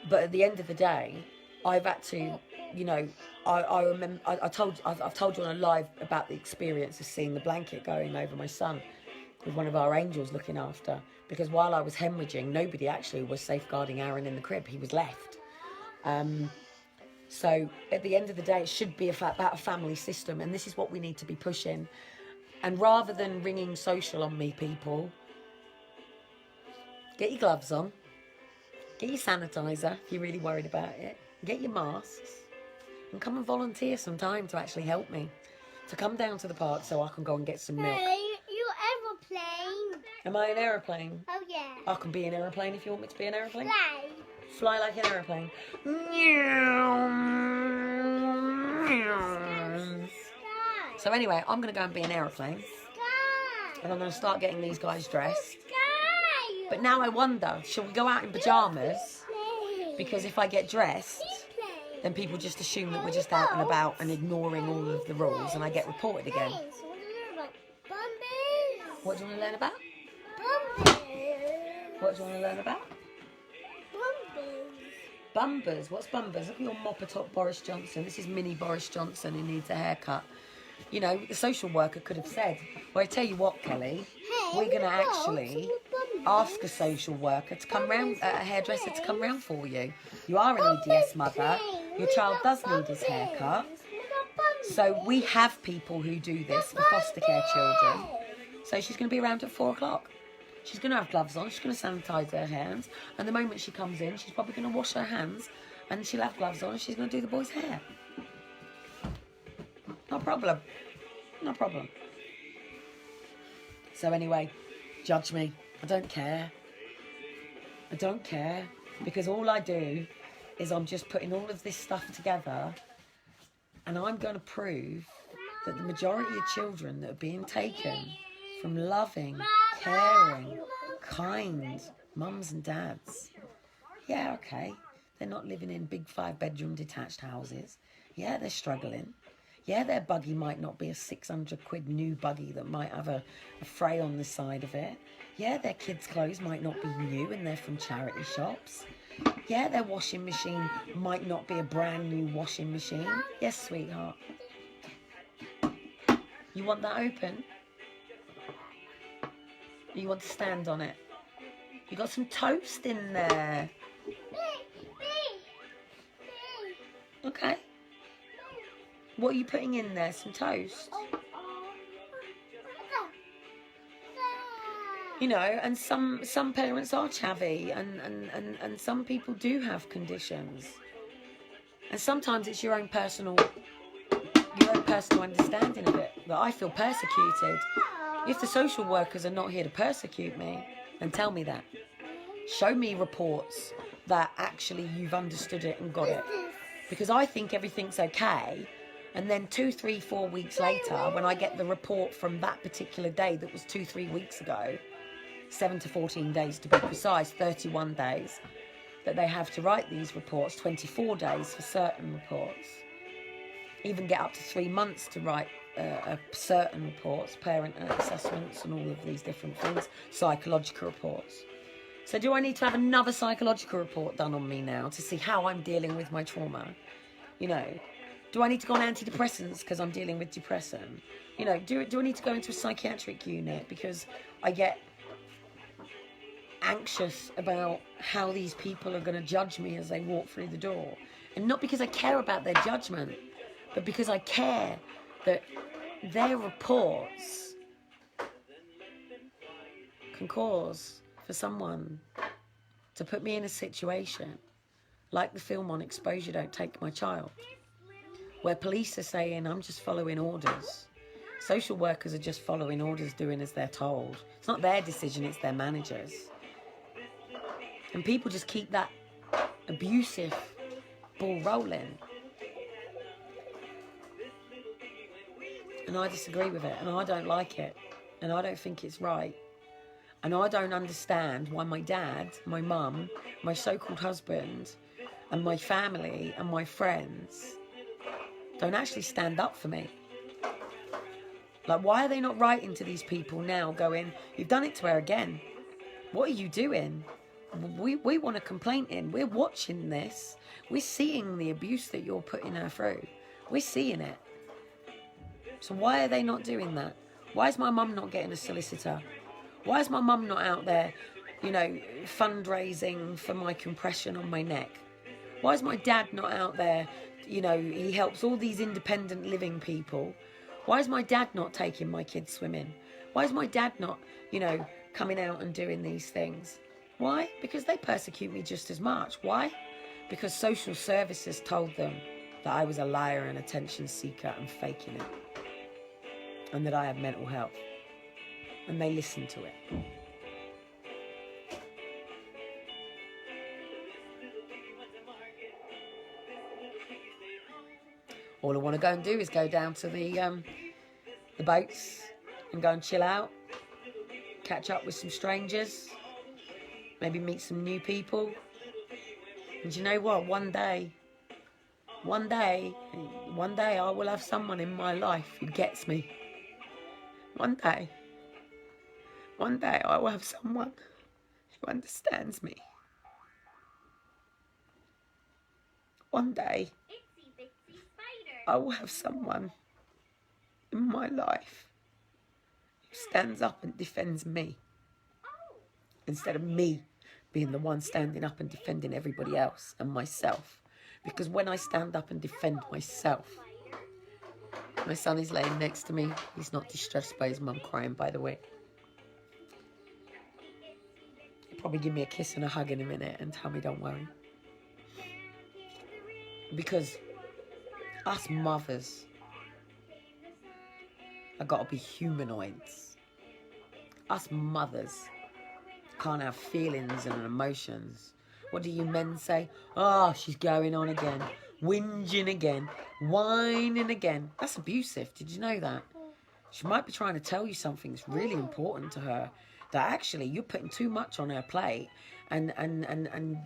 But at the end of the day, I've had to, you know, I remember, I've told you on a live about the experience of seeing the blanket going over my son with one of our angels looking after. Because while I was hemorrhaging, nobody actually was safeguarding Aaron in the crib. He was left. So at the end of the day, it should be about a family system. And this is what we need to be pushing. And rather than ringing social on me, people, get your gloves on. Get your sanitizer if you're really worried about it. Get your masks. And come and volunteer some time to actually help me. To come down to the park so I can go and get some milk. Hey, you aeroplane. Am I an aeroplane? Oh yeah. I can be an aeroplane if you want me to be an aeroplane. Fly. Fly like an aeroplane. Sky. So anyway, I'm going to go and be an aeroplane. Sky. And I'm going to start getting these guys dressed. Sky. But now I wonder, shall we go out in pyjamas? Play. Because if I get dressed, Play. then people just assume that we're just out and about and ignoring all of the rules, and I get reported again. Hey, so what do you know about Bumbers? What do you want to learn about? Bumbers. What do you want to learn about? Bumbers. Bumbers. What's bumbers? Look at your mop atop Boris Johnson. This is mini Boris Johnson who needs a haircut. You know, the social worker could have said, well, I tell you what, Kelly, Hey, we're going to look, actually Bumbers. ask a social worker to come round, a hairdresser to come round for you. You are an EDS mother. Your child does need his haircut. So we have people who do this for foster care children. So she's going to be around at 4 o'clock. She's going to have gloves on. She's going to sanitise her hands. And the moment she comes in, she's probably going to wash her hands. And she'll have gloves on and she's going to do the boy's hair. No problem. No problem. So anyway, judge me. I don't care. I don't care. Because all I do is I'm just putting all of this stuff together, and I'm going to prove that the majority of children that are being taken from loving, caring, kind mums and dads, yeah, okay, they're not living in big 5-bedroom detached houses. Yeah, they're struggling. Yeah, their buggy might not be a 600 quid new buggy that might have a fray on the side of it. Yeah, their kids' clothes might not be new and they're from charity shops. Yeah, their washing machine might not be a brand new washing machine. Yes, sweetheart. You want that open? You want to stand on it? You got some toast in there. Okay. What are you putting in there? Some toast? You know, and some parents are chavvy, and some people do have conditions. And sometimes it's your own personal understanding of it. That I feel persecuted. If the social workers are not here to persecute me, then tell me that. Show me reports that actually you've understood it and got it. Because I think everything's okay. And then 2, 3, 4 weeks later, when I get the report from that particular day that was 2, 3 weeks ago, 7 to 14 days to be precise, 31 days, that they have to write these reports, 24 days for certain reports. Even get up to 3 months to write certain reports, parent assessments and all of these different things, psychological reports. So do I need to have another psychological report done on me now to see how I'm dealing with my trauma? You know, do I need to go on antidepressants because I'm dealing with depression? You know, do I need to go into a psychiatric unit because I get anxious about how these people are going to judge me as they walk through the door? And not because I care about their judgment, but because I care that their reports can cause for someone to put me in a situation like the film on Exposure Don't Take My Child, where police are saying I'm just following orders. Social workers are just following orders, doing as they're told. It's not their decision, it's their managers. And people just keep that abusive ball rolling. And I disagree with it, and I don't like it, and I don't think it's right. And I don't understand why my dad, my mum, my so-called husband, and my family and my friends don't actually stand up for me. Like, why are they not writing to these people now going, you've done it to her again. What are you doing? We want a complaint in. We're watching this. We're seeing the abuse that you're putting her through. We're seeing it. So why are they not doing that? Why is my mum not getting a solicitor? Why is my mum not out there, you know, fundraising for my compression on my neck? Why is my dad not out there, you know, he helps all these independent living people. Why is my dad not taking my kids swimming? Why is my dad not, you know, coming out and doing these things? Why? Because they persecute me just as much. Why? Because social services told them that I was a liar and attention seeker and faking it. And that I had mental health. And they listened to it. All I want to go and do is go down to the boats and go and chill out, catch up with some strangers, maybe meet some new people. And you know what? One day I will have someone in my life who gets me. One day I will have someone who understands me. One day I will have someone in my life who stands up and defends me instead of me being the one standing up and defending everybody else and myself. Because when I stand up and defend myself, my son is laying next to me. He's not distressed by his mum crying, by the way. He'll probably give me a kiss and a hug in a minute and tell me don't worry. Because us mothers have got to be humanoids. Us mothers can't have feelings and emotions. What do you men say? Oh, she's going on again, whinging again, whining again. That's abusive. Did you know that? She might be trying to tell you something that's really important to her, that actually you're putting too much on her plate, and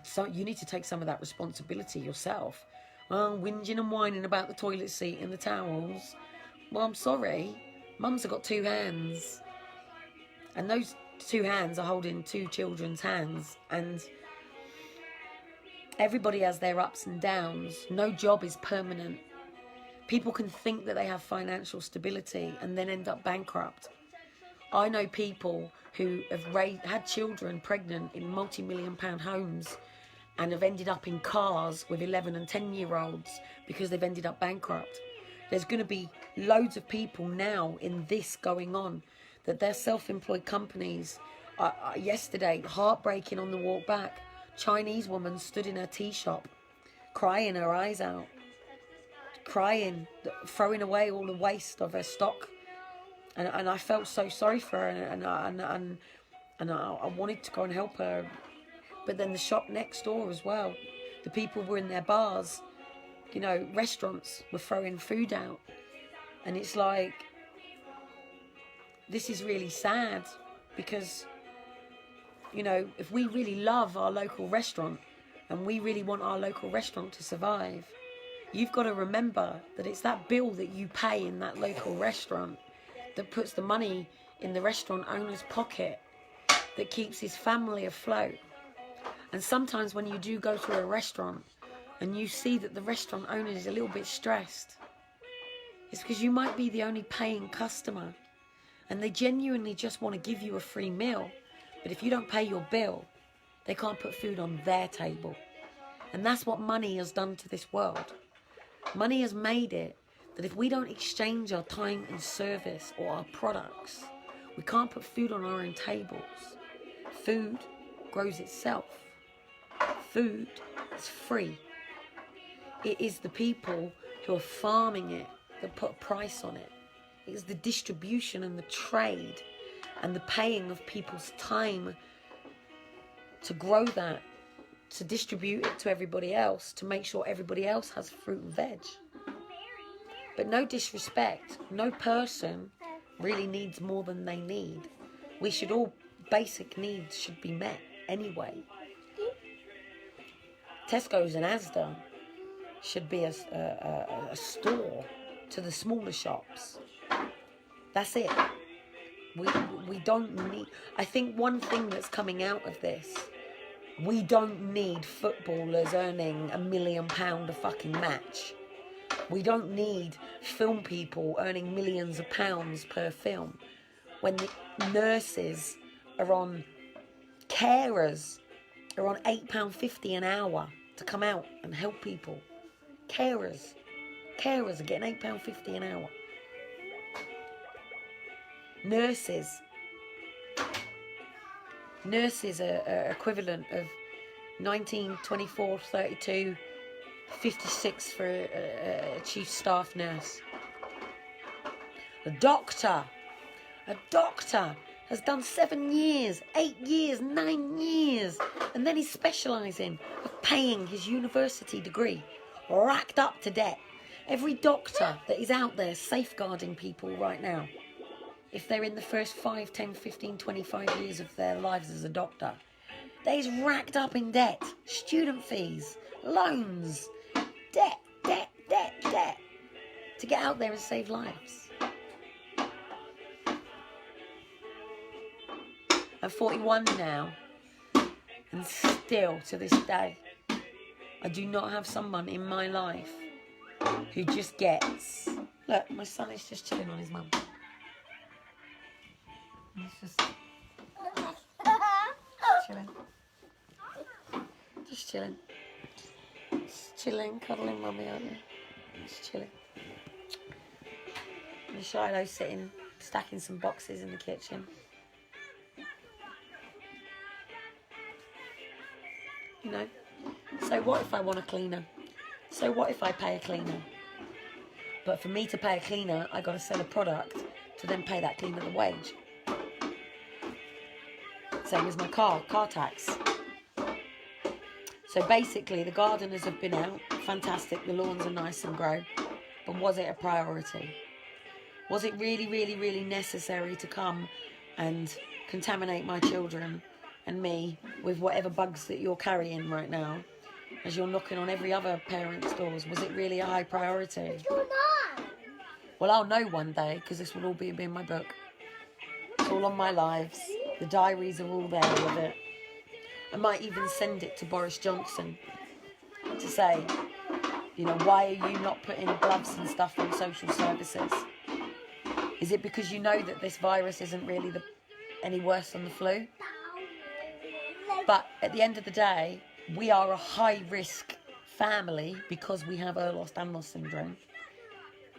so you need to take some of that responsibility yourself. Well, whinging and whining about the toilet seat and the towels. Well, I'm sorry. Mums have got two hands. And those two hands are holding two children's hands. And everybody has their ups and downs. No job is permanent. People can think that they have financial stability and then end up bankrupt. I know people who have had children pregnant in multi-million-pound homes and have ended up in cars with 11 and 10-year-olds because they've ended up bankrupt. There's going to be loads of people now in this going on, that they're self-employed companies. Yesterday, heartbreaking on the walk back, Chinese woman stood in her tea shop, crying her eyes out, crying, throwing away all the waste of her stock. And I felt so sorry for her, and I wanted to go and help her. But then the shop next door as well, the people were in their bars, you know, restaurants were throwing food out. And it's like, this is really sad, because, you know, if we really love our local restaurant and we really want our local restaurant to survive, you've got to remember that it's that bill that you pay in that local restaurant that puts the money in the restaurant owner's pocket, that keeps his family afloat. And sometimes when you do go to a restaurant and you see that the restaurant owner is a little bit stressed, it's because you might be the only paying customer and they genuinely just want to give you a free meal. But if you don't pay your bill, they can't put food on their table. And that's what money has done to this world. Money has made it that if we don't exchange our time and service or our products, we can't put food on our own tables. Food grows itself. Food is free. It is the people who are farming it that put a price on it. It is the distribution and the trade and the paying of people's time to grow that, to distribute it to everybody else, to make sure everybody else has fruit and veg. But no disrespect, no person really needs more than they need. We should all, basic needs should be met anyway. Tesco's and Asda should be a store to the smaller shops. That's it. We don't need... I think one thing that's coming out of this, we don't need footballers earning £1 million a fucking match. We don't need film people earning millions of pounds per film. When the nurses are on, carers are on £8.50 an hour to come out and help people. Carers are getting £8.50 an hour. Nurses are equivalent of 19, 24, 32, 56 for a chief staff nurse. A doctor has done 7 years, 8 years, 9 years, and then he's specialising of paying his university degree, racked up to debt. Every doctor that is out there safeguarding people right now, if they're in the first 5, 10, 15, 25 years of their lives as a doctor, they's racked up in debt, student fees, loans, debt, to get out there and save lives. I'm 41 now, and still to this day, I do not have someone in my life who just gets... Look, my son is just chilling on his mum. He's just chilling. Just chilling. Just chilling, cuddling mummy, aren't you? Just chilling. And Shiloh's sitting, stacking some boxes in the kitchen. You know? So what if I want a cleaner? So what if I pay a cleaner? But for me to pay a cleaner, I got to sell a product to then pay that cleaner the wage. Same as my car tax. So basically, the gardeners have been out, fantastic, the lawns are nice and grow, but was it a priority? Was it really, really, really necessary to come and contaminate my children and me with whatever bugs that you're carrying right now, as you're knocking on every other parent's doors? Was it really a high priority? You're not. Well, I'll know one day, because this will all be in my book. It's all on my lives. The diaries are all there with it. I might even send it to Boris Johnson to say, you know, why are you not putting gloves and stuff on social services? Is it because you know that this virus isn't really any worse than the flu? But at the end of the day, we are a high-risk family because we have Ehlers-Danlos syndrome,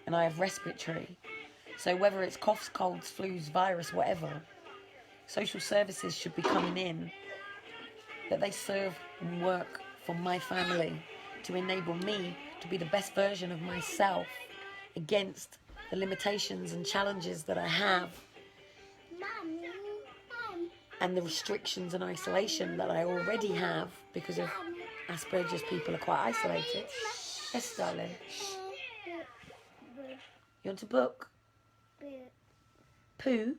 and I have respiratory. So whether it's coughs, colds, flus, virus, whatever, social services should be coming in, that they serve and work for my family to enable me to be the best version of myself against the limitations and challenges that I have and the restrictions and isolation that I already have because of Asperger's. People are quite isolated. Yes, darling. You want a book? Pooh?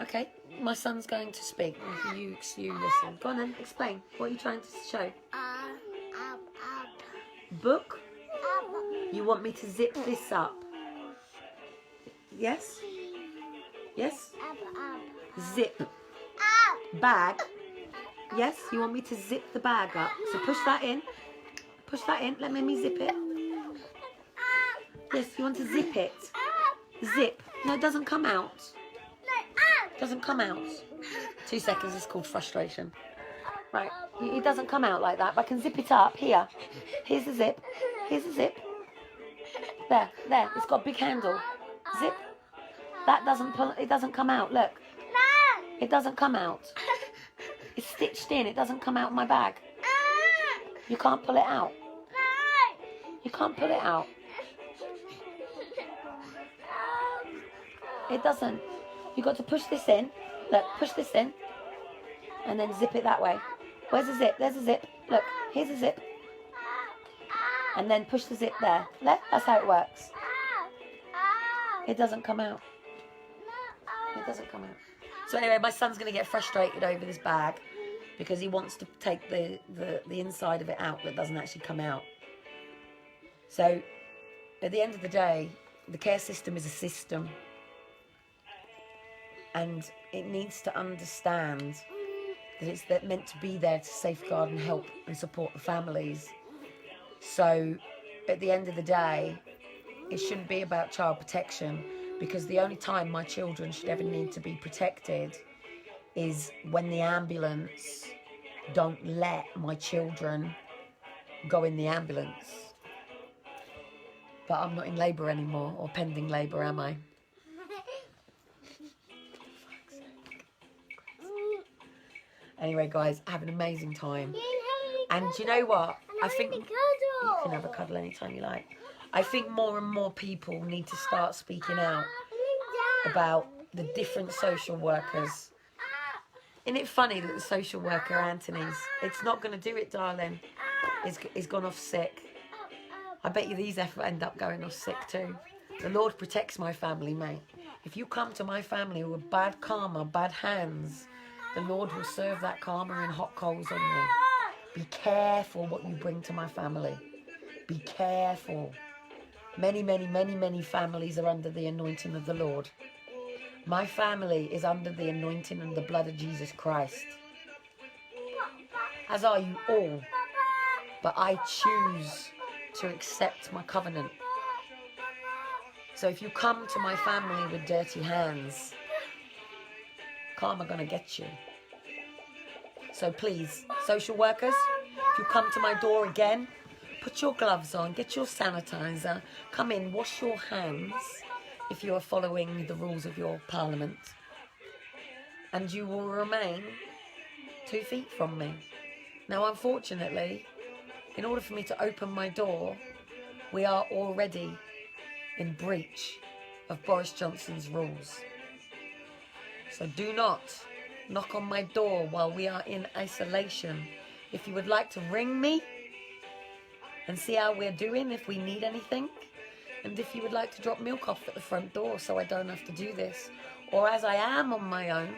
Okay, my son's going to speak. You listen. Go on then, explain. What are you trying to show? Book? You want me to zip this up? Yes? Yes? Zip. Bag? Yes? You want me to zip the bag up? So push that in. Push that in. Let me zip it. Yes, you want to zip it. Zip. No, it doesn't come out. It doesn't come out. 2 seconds, it's called frustration. Right, it doesn't come out like that, but I can zip it up. Here. Here's the zip. Here's the zip. There. It's got a big handle. Zip. That doesn't pull, it doesn't come out, look. It doesn't come out. It's stitched in, it doesn't come out of my bag. You can't pull it out. You can't pull it out. It doesn't. You got to push this in. Look, push this in. And then zip it that way. Where's the zip? There's a zip. Look, here's a zip. And then push the zip there. That's how it works. It doesn't come out. It doesn't come out. So anyway, my son's going to get frustrated over this bag because he wants to take the inside of it out that doesn't actually come out. So at the end of the day, the care system is a system. And it needs to understand that it's meant to be there to safeguard and help and support the families. So at the end of the day, it shouldn't be about child protection, because the only time my children should ever need to be protected is when the ambulance don't let my children go in the ambulance. But I'm not in labour anymore, or pending labour, am I? Anyway, guys, have an amazing time. And do you know what? I think you can have a cuddle anytime you like. I think more and more people need to start speaking out about the different social workers. Isn't it funny that the social worker, Anthony's, it's not going to do it, darling. He's gone off sick. I bet you these end up going off sick too. The Lord protects my family, mate. If you come to my family with bad karma, bad hands, the Lord will serve that karma in hot coals on you. Be careful what you bring to my family. Be careful. Many, many, many, many families are under the anointing of the Lord. My family is under the anointing and the blood of Jesus Christ. As are you all. But I choose to accept my covenant. So if you come to my family with dirty hands, karma gonna get you. So please, social workers, if you come to my door again, put your gloves on, get your sanitizer, come in, wash your hands if you are following the rules of your parliament. And you will remain 2 feet from me. Now, unfortunately, in order for me to open my door, we are already in breach of Boris Johnson's rules. So do not knock on my door while we are in isolation. If you would like to ring me and see how we're doing, if we need anything, and if you would like to drop milk off at the front door so I don't have to do this, or as I am on my own,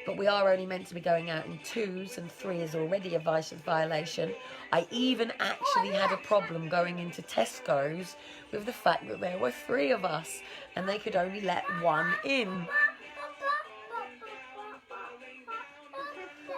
but we are only meant to be going out in 2s, and 3 is already a violation. I even actually had a problem going into Tesco's with the fact that there were 3 of us and they could only let 1 in.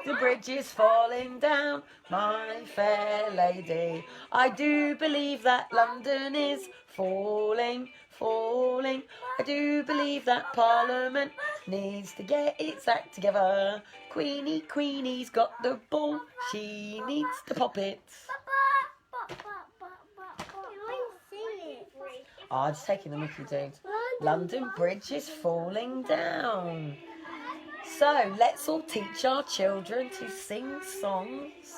The bridge is falling down, my fair lady. I do believe that London is falling, falling. I do believe that Parliament needs to get its act together. Queenie's got the ball, she needs to pop it. Oh, I'm just taking the mickey, dude. London Bridge is falling down. So, let's all teach our children to sing songs.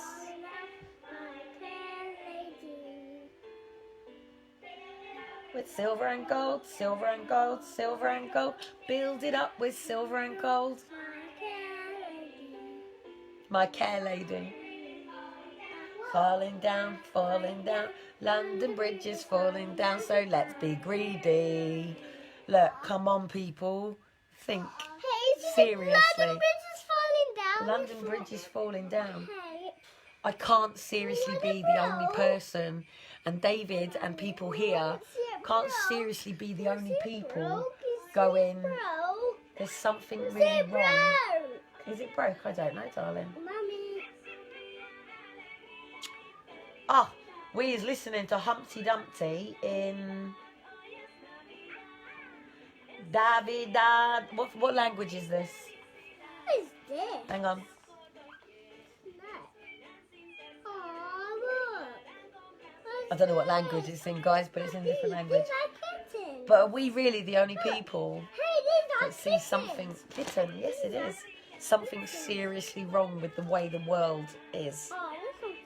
With silver and gold, silver and gold, silver and gold. Build it up with silver and gold. My care lady. Falling down, falling down. London Bridge is falling down, so let's be greedy. Look, come on, people. Think. Seriously. London Bridge is falling down. London Bridge is falling down. I can't seriously be the only person, and David and people here can't seriously be the only people going, there's something really wrong. Is it broke? I don't know, darling. Ah, we is listening to Humpty Dumpty in Davidad. What language is this? What is this? Hang on. I don't know what language it's in, guys, but it's in a different language. But are we really the only people that see something... Kitten, yes it is. Something seriously wrong with the way the world is.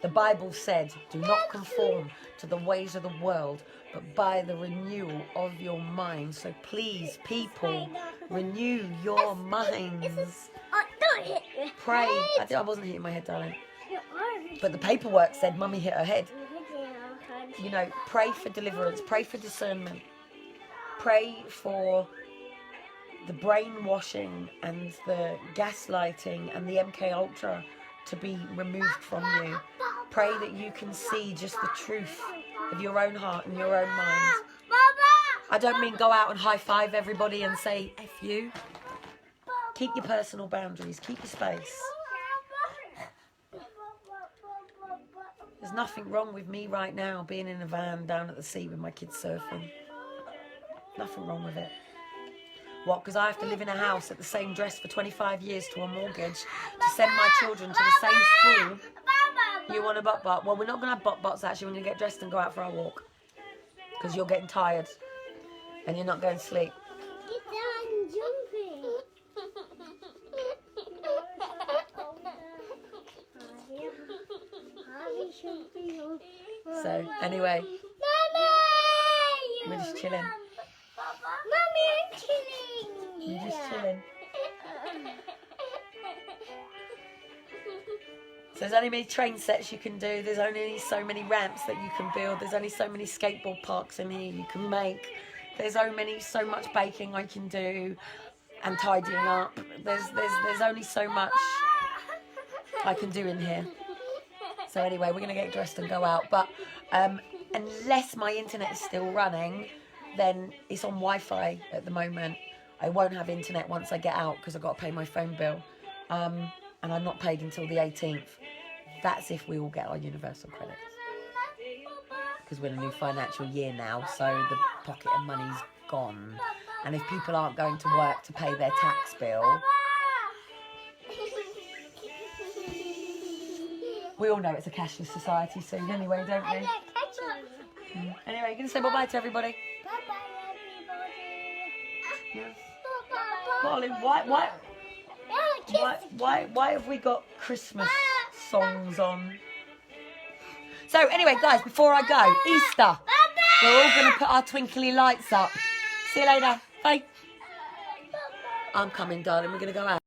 The Bible said, do not conform to the ways of the world, but by the renewal of your mind. So please, people, renew your minds. Pray. I wasn't hitting my head, darling. But the paperwork said Mummy hit her head. You know, pray for deliverance, pray for discernment, pray for the brainwashing and the gaslighting and the MK Ultra to be removed from you. Pray that you can see just the truth of your own heart and your own mind. I don't mean go out and high-five everybody and say F you. Keep your personal boundaries. Keep your space. There's nothing wrong with me right now being in a van down at the sea with my kids surfing. Nothing wrong with it. What, because I have to live in a house at the same dress for 25 years to a mortgage to send my children to the same school? You want a butt-butt? Well, we're not going to have butt-butts actually. We're going to get dressed and go out for our walk. Because you're getting tired and you're not going to sleep. So, anyway, we're just chilling. Mummy, I'm chilling. We're just chilling. So there's only many train sets you can do. There's only so many ramps that you can build. There's only so many skateboard parks in here you can make. There's so much baking I can do and tidying up. There's only so much I can do in here. So anyway, we're going to get dressed and go out. But unless my internet is still running, then it's on Wi-Fi at the moment. I won't have internet once I get out because I've got to pay my phone bill. And I'm not paid until the 18th. That's if we all get our universal credits. Because we're in a new financial year now, so the pocket of money's gone. And if people aren't going to work to pay their tax bill, we all know it's a cashless society soon anyway, don't we? Anyway, you're going to say bye-bye to everybody? Bye-bye, everybody. Yeah. Darling, why have we got Christmas songs on? So anyway, guys, before I go, Easter. We're all going to put our twinkly lights up. See you later. Bye. I'm coming, darling. We're going to go out.